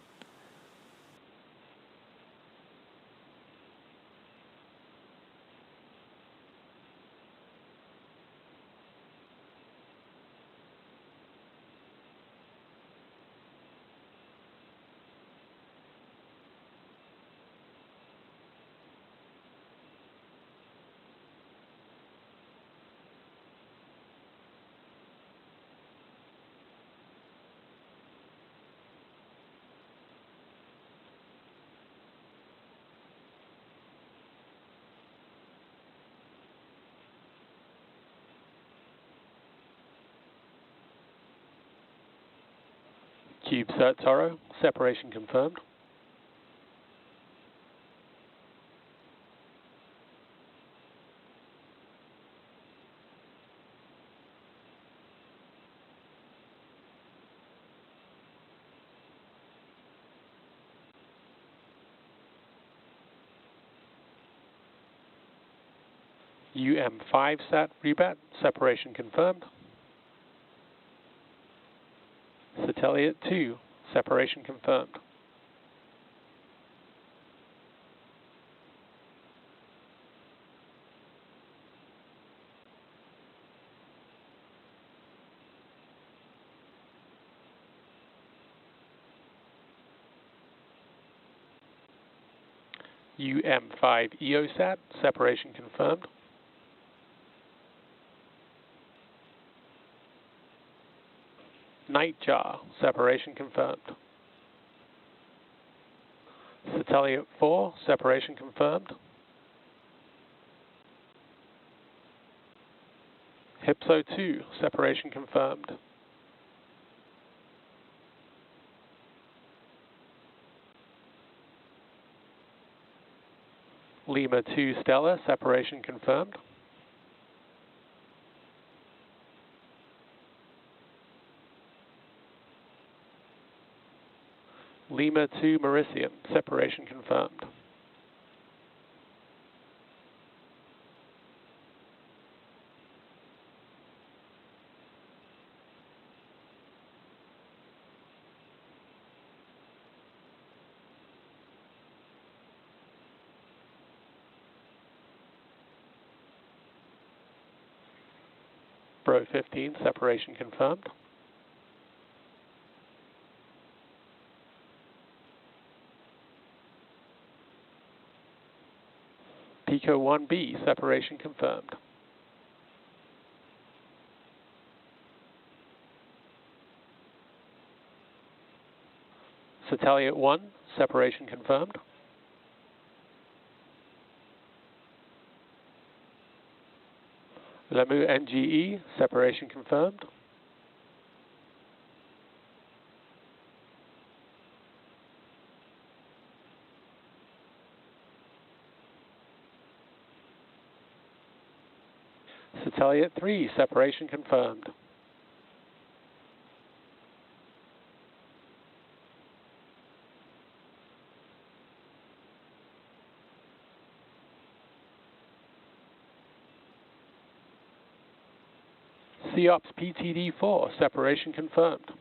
[SPEAKER 12] CubeSat Toro, separation confirmed. UM5 sat rebat, separation confirmed. Satellite 2, separation confirmed. UM5 EOSat, separation confirmed. Nightjar, separation confirmed. Satellite 4, separation confirmed. Hypso 2, separation confirmed. Lima 2 Stella, separation confirmed. Lima 2 Mauritian, separation confirmed. Bro 15, separation confirmed. Pico 1B, separation confirmed. Satellite 1, separation confirmed. Lemu NGE, separation confirmed. Satellite 3, separation confirmed. COPS PTD4, separation confirmed.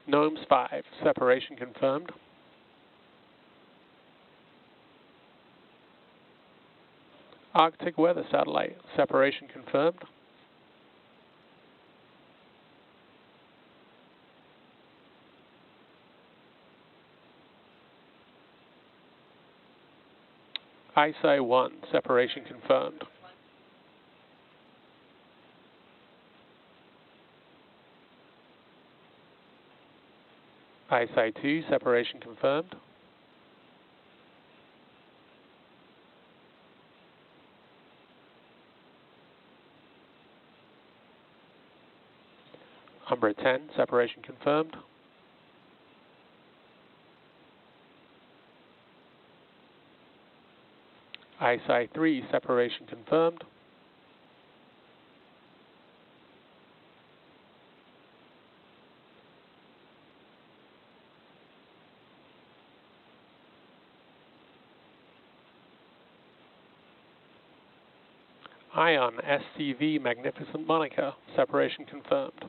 [SPEAKER 12] Gnomes 5, separation confirmed. Arctic Weather Satellite, separation confirmed. ISI 1, separation confirmed. ISI 2, separation confirmed. Umbra 10, separation confirmed. ISI 3, separation confirmed. Ion SCV Magnificent Monica, separation confirmed.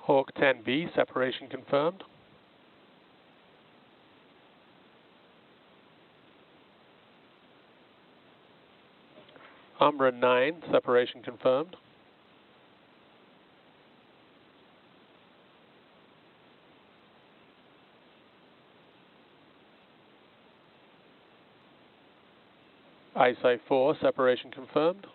[SPEAKER 12] Hawk 10B, separation confirmed. Umbra 9, separation confirmed. ISI 4, separation confirmed.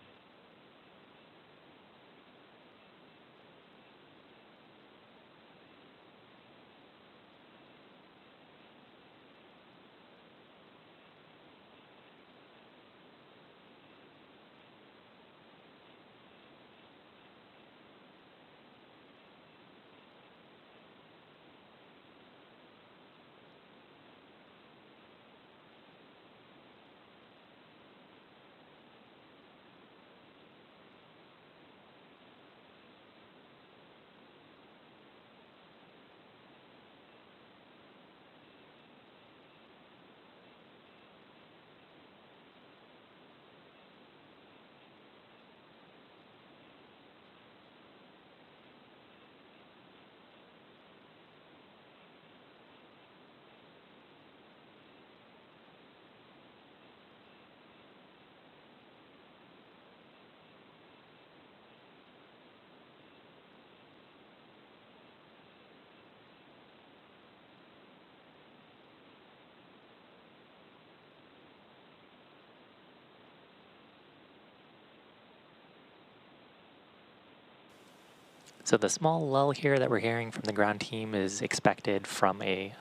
[SPEAKER 4] So the small lull here that we're hearing from the ground team is expected from a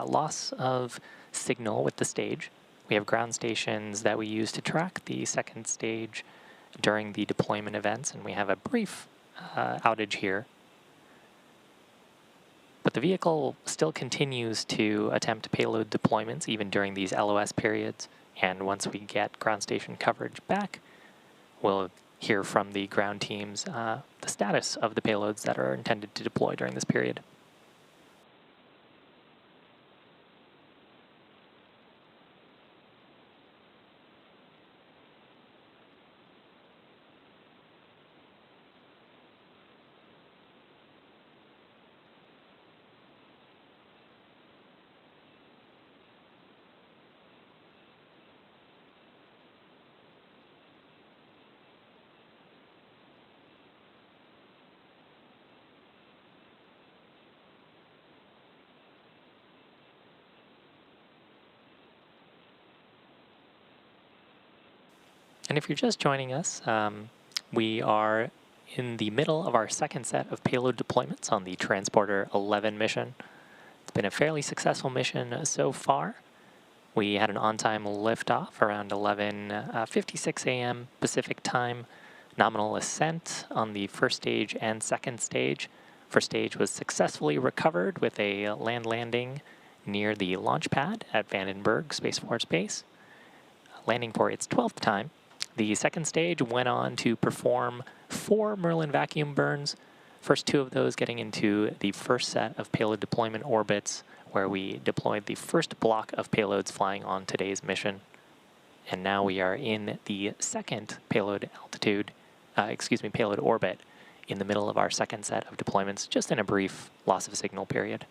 [SPEAKER 4] loss of signal with the stage. We have ground stations that we use to track the second stage during the deployment events, and we have a brief outage here. But the vehicle still continues to attempt payload deployments even during these LOS periods, and once we get ground station coverage back, we'll hear from the ground teams the status of the payloads that are intended to deploy during this period. And if you're just joining us, we are in the middle of our second set of payload deployments on the Transporter 11 mission. It's been a fairly successful mission so far. We had an on-time liftoff around 11:56 a.m. Pacific time. Nominal ascent on the first stage and second stage. First stage was successfully recovered with a land landing near the launch pad at Vandenberg Space Force Base, landing for its 12th time. The second stage went on to perform 4 Merlin vacuum burns, first 2 of those getting into the first set of payload deployment orbits, where we deployed the first block of payloads flying on today's mission. And now we are in the second payload payload orbit in the middle of our second set of deployments, just in a brief loss of signal period.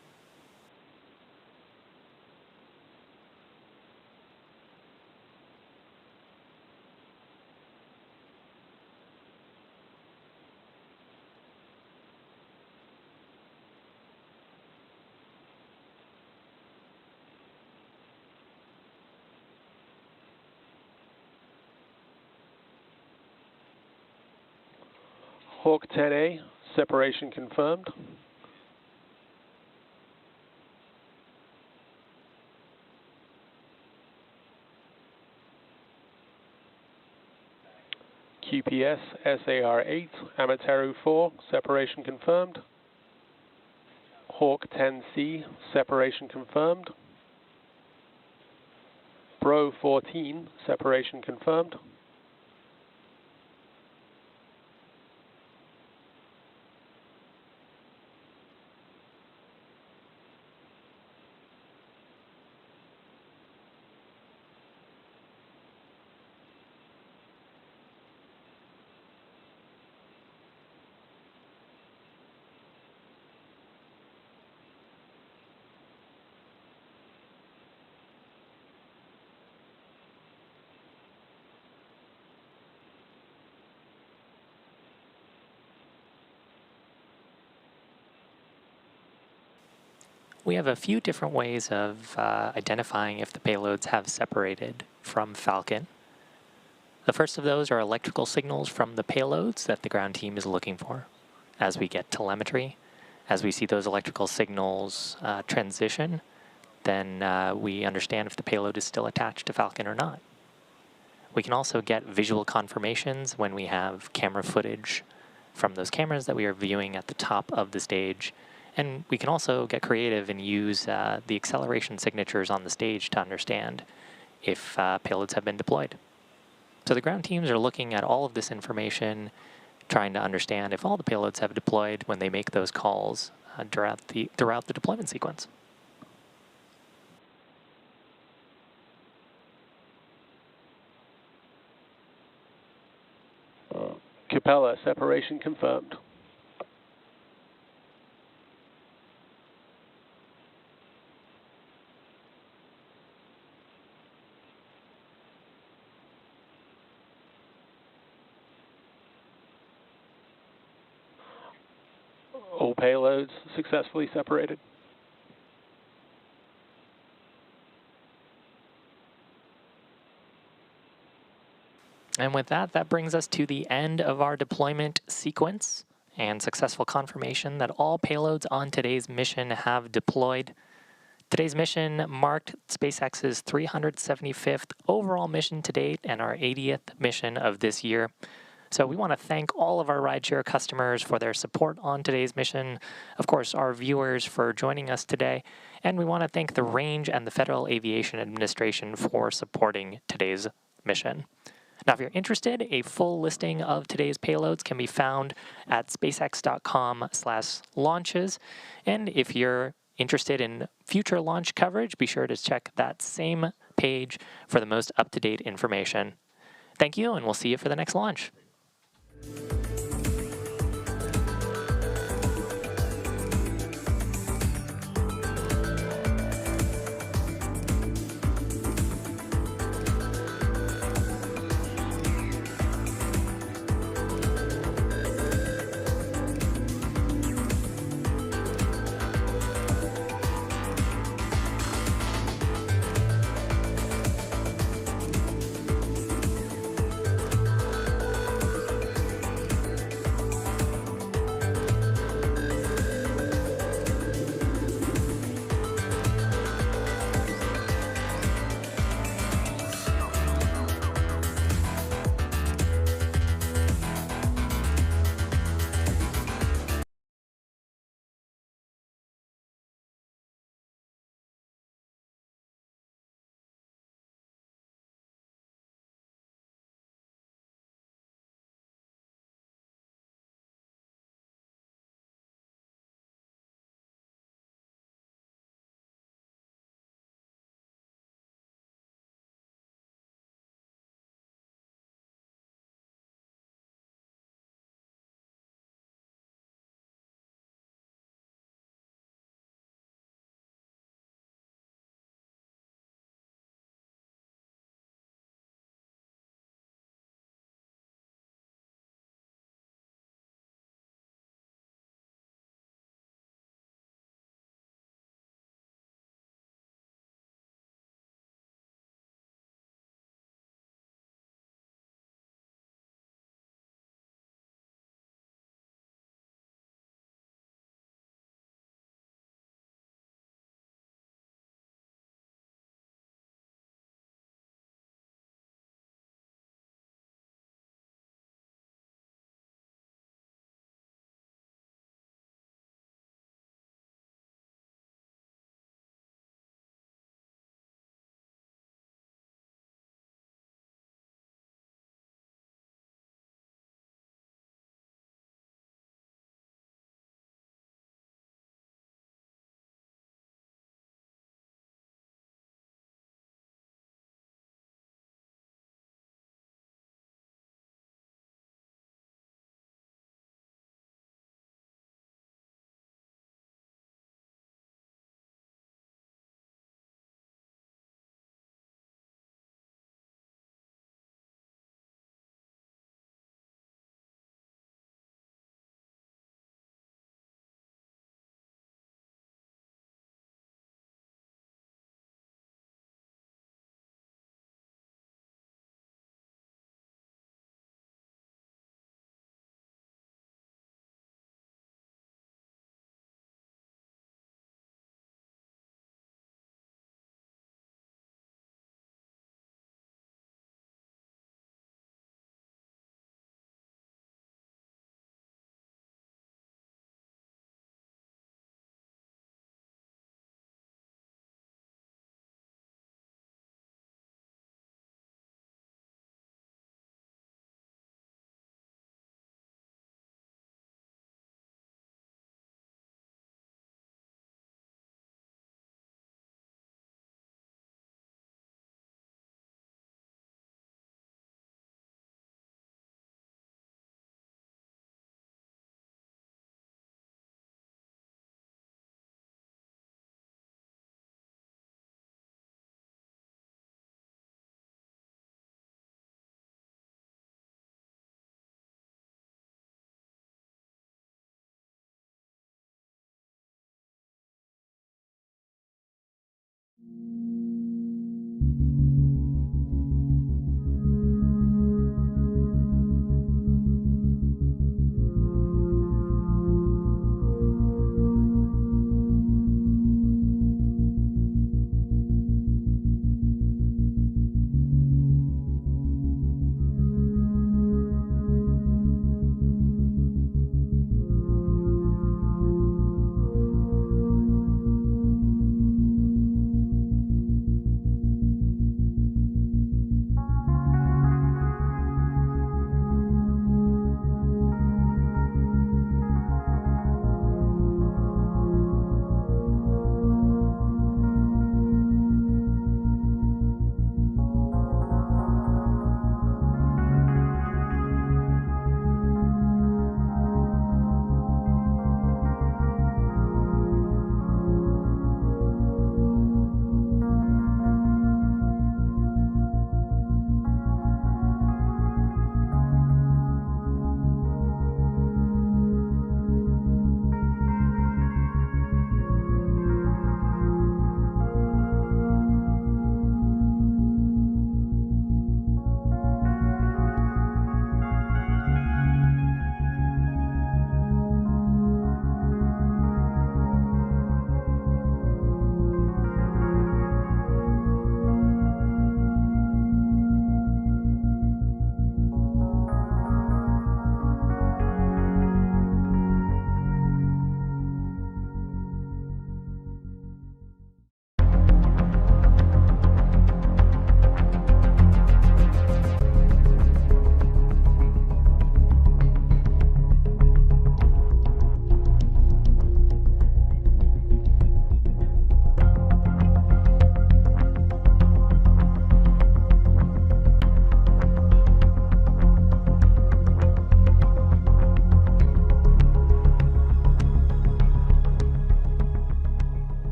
[SPEAKER 12] Hawk 10A, separation confirmed. QPS-SAR 8, Amateru 4, separation confirmed. Hawk 10C, separation confirmed. Bro 14, separation confirmed.
[SPEAKER 4] We have a few different ways of identifying if the payloads have separated from Falcon. The first of those are electrical signals from the payloads that the ground team is looking for. As we get telemetry, as we see those electrical signals transition, then we understand if the payload is still attached to Falcon or not. We can also get visual confirmations when we have camera footage from those cameras that we are viewing at the top of the stage. And we can also get creative and use the acceleration signatures on the stage to understand if payloads have been deployed. So the ground teams are looking at all of this information, trying to understand if all the payloads have deployed when they make those calls throughout the deployment sequence.
[SPEAKER 12] Capella, separation confirmed. All payloads successfully separated.
[SPEAKER 4] And with that, that brings us to the end of our deployment sequence and successful confirmation that all payloads on today's mission have deployed. Today's mission marked SpaceX's 375th overall mission to date and our 80th mission of this year. So we want to thank all of our rideshare customers for their support on today's mission, of course, our viewers for joining us today, and we want to thank the Range and the Federal Aviation Administration for supporting today's mission. Now, if you're interested, a full listing of today's payloads can be found at spacex.com/launches, and if you're interested in future launch coverage, be sure to check that same page for the most up-to-date information. Thank you, and we'll see you for the next launch.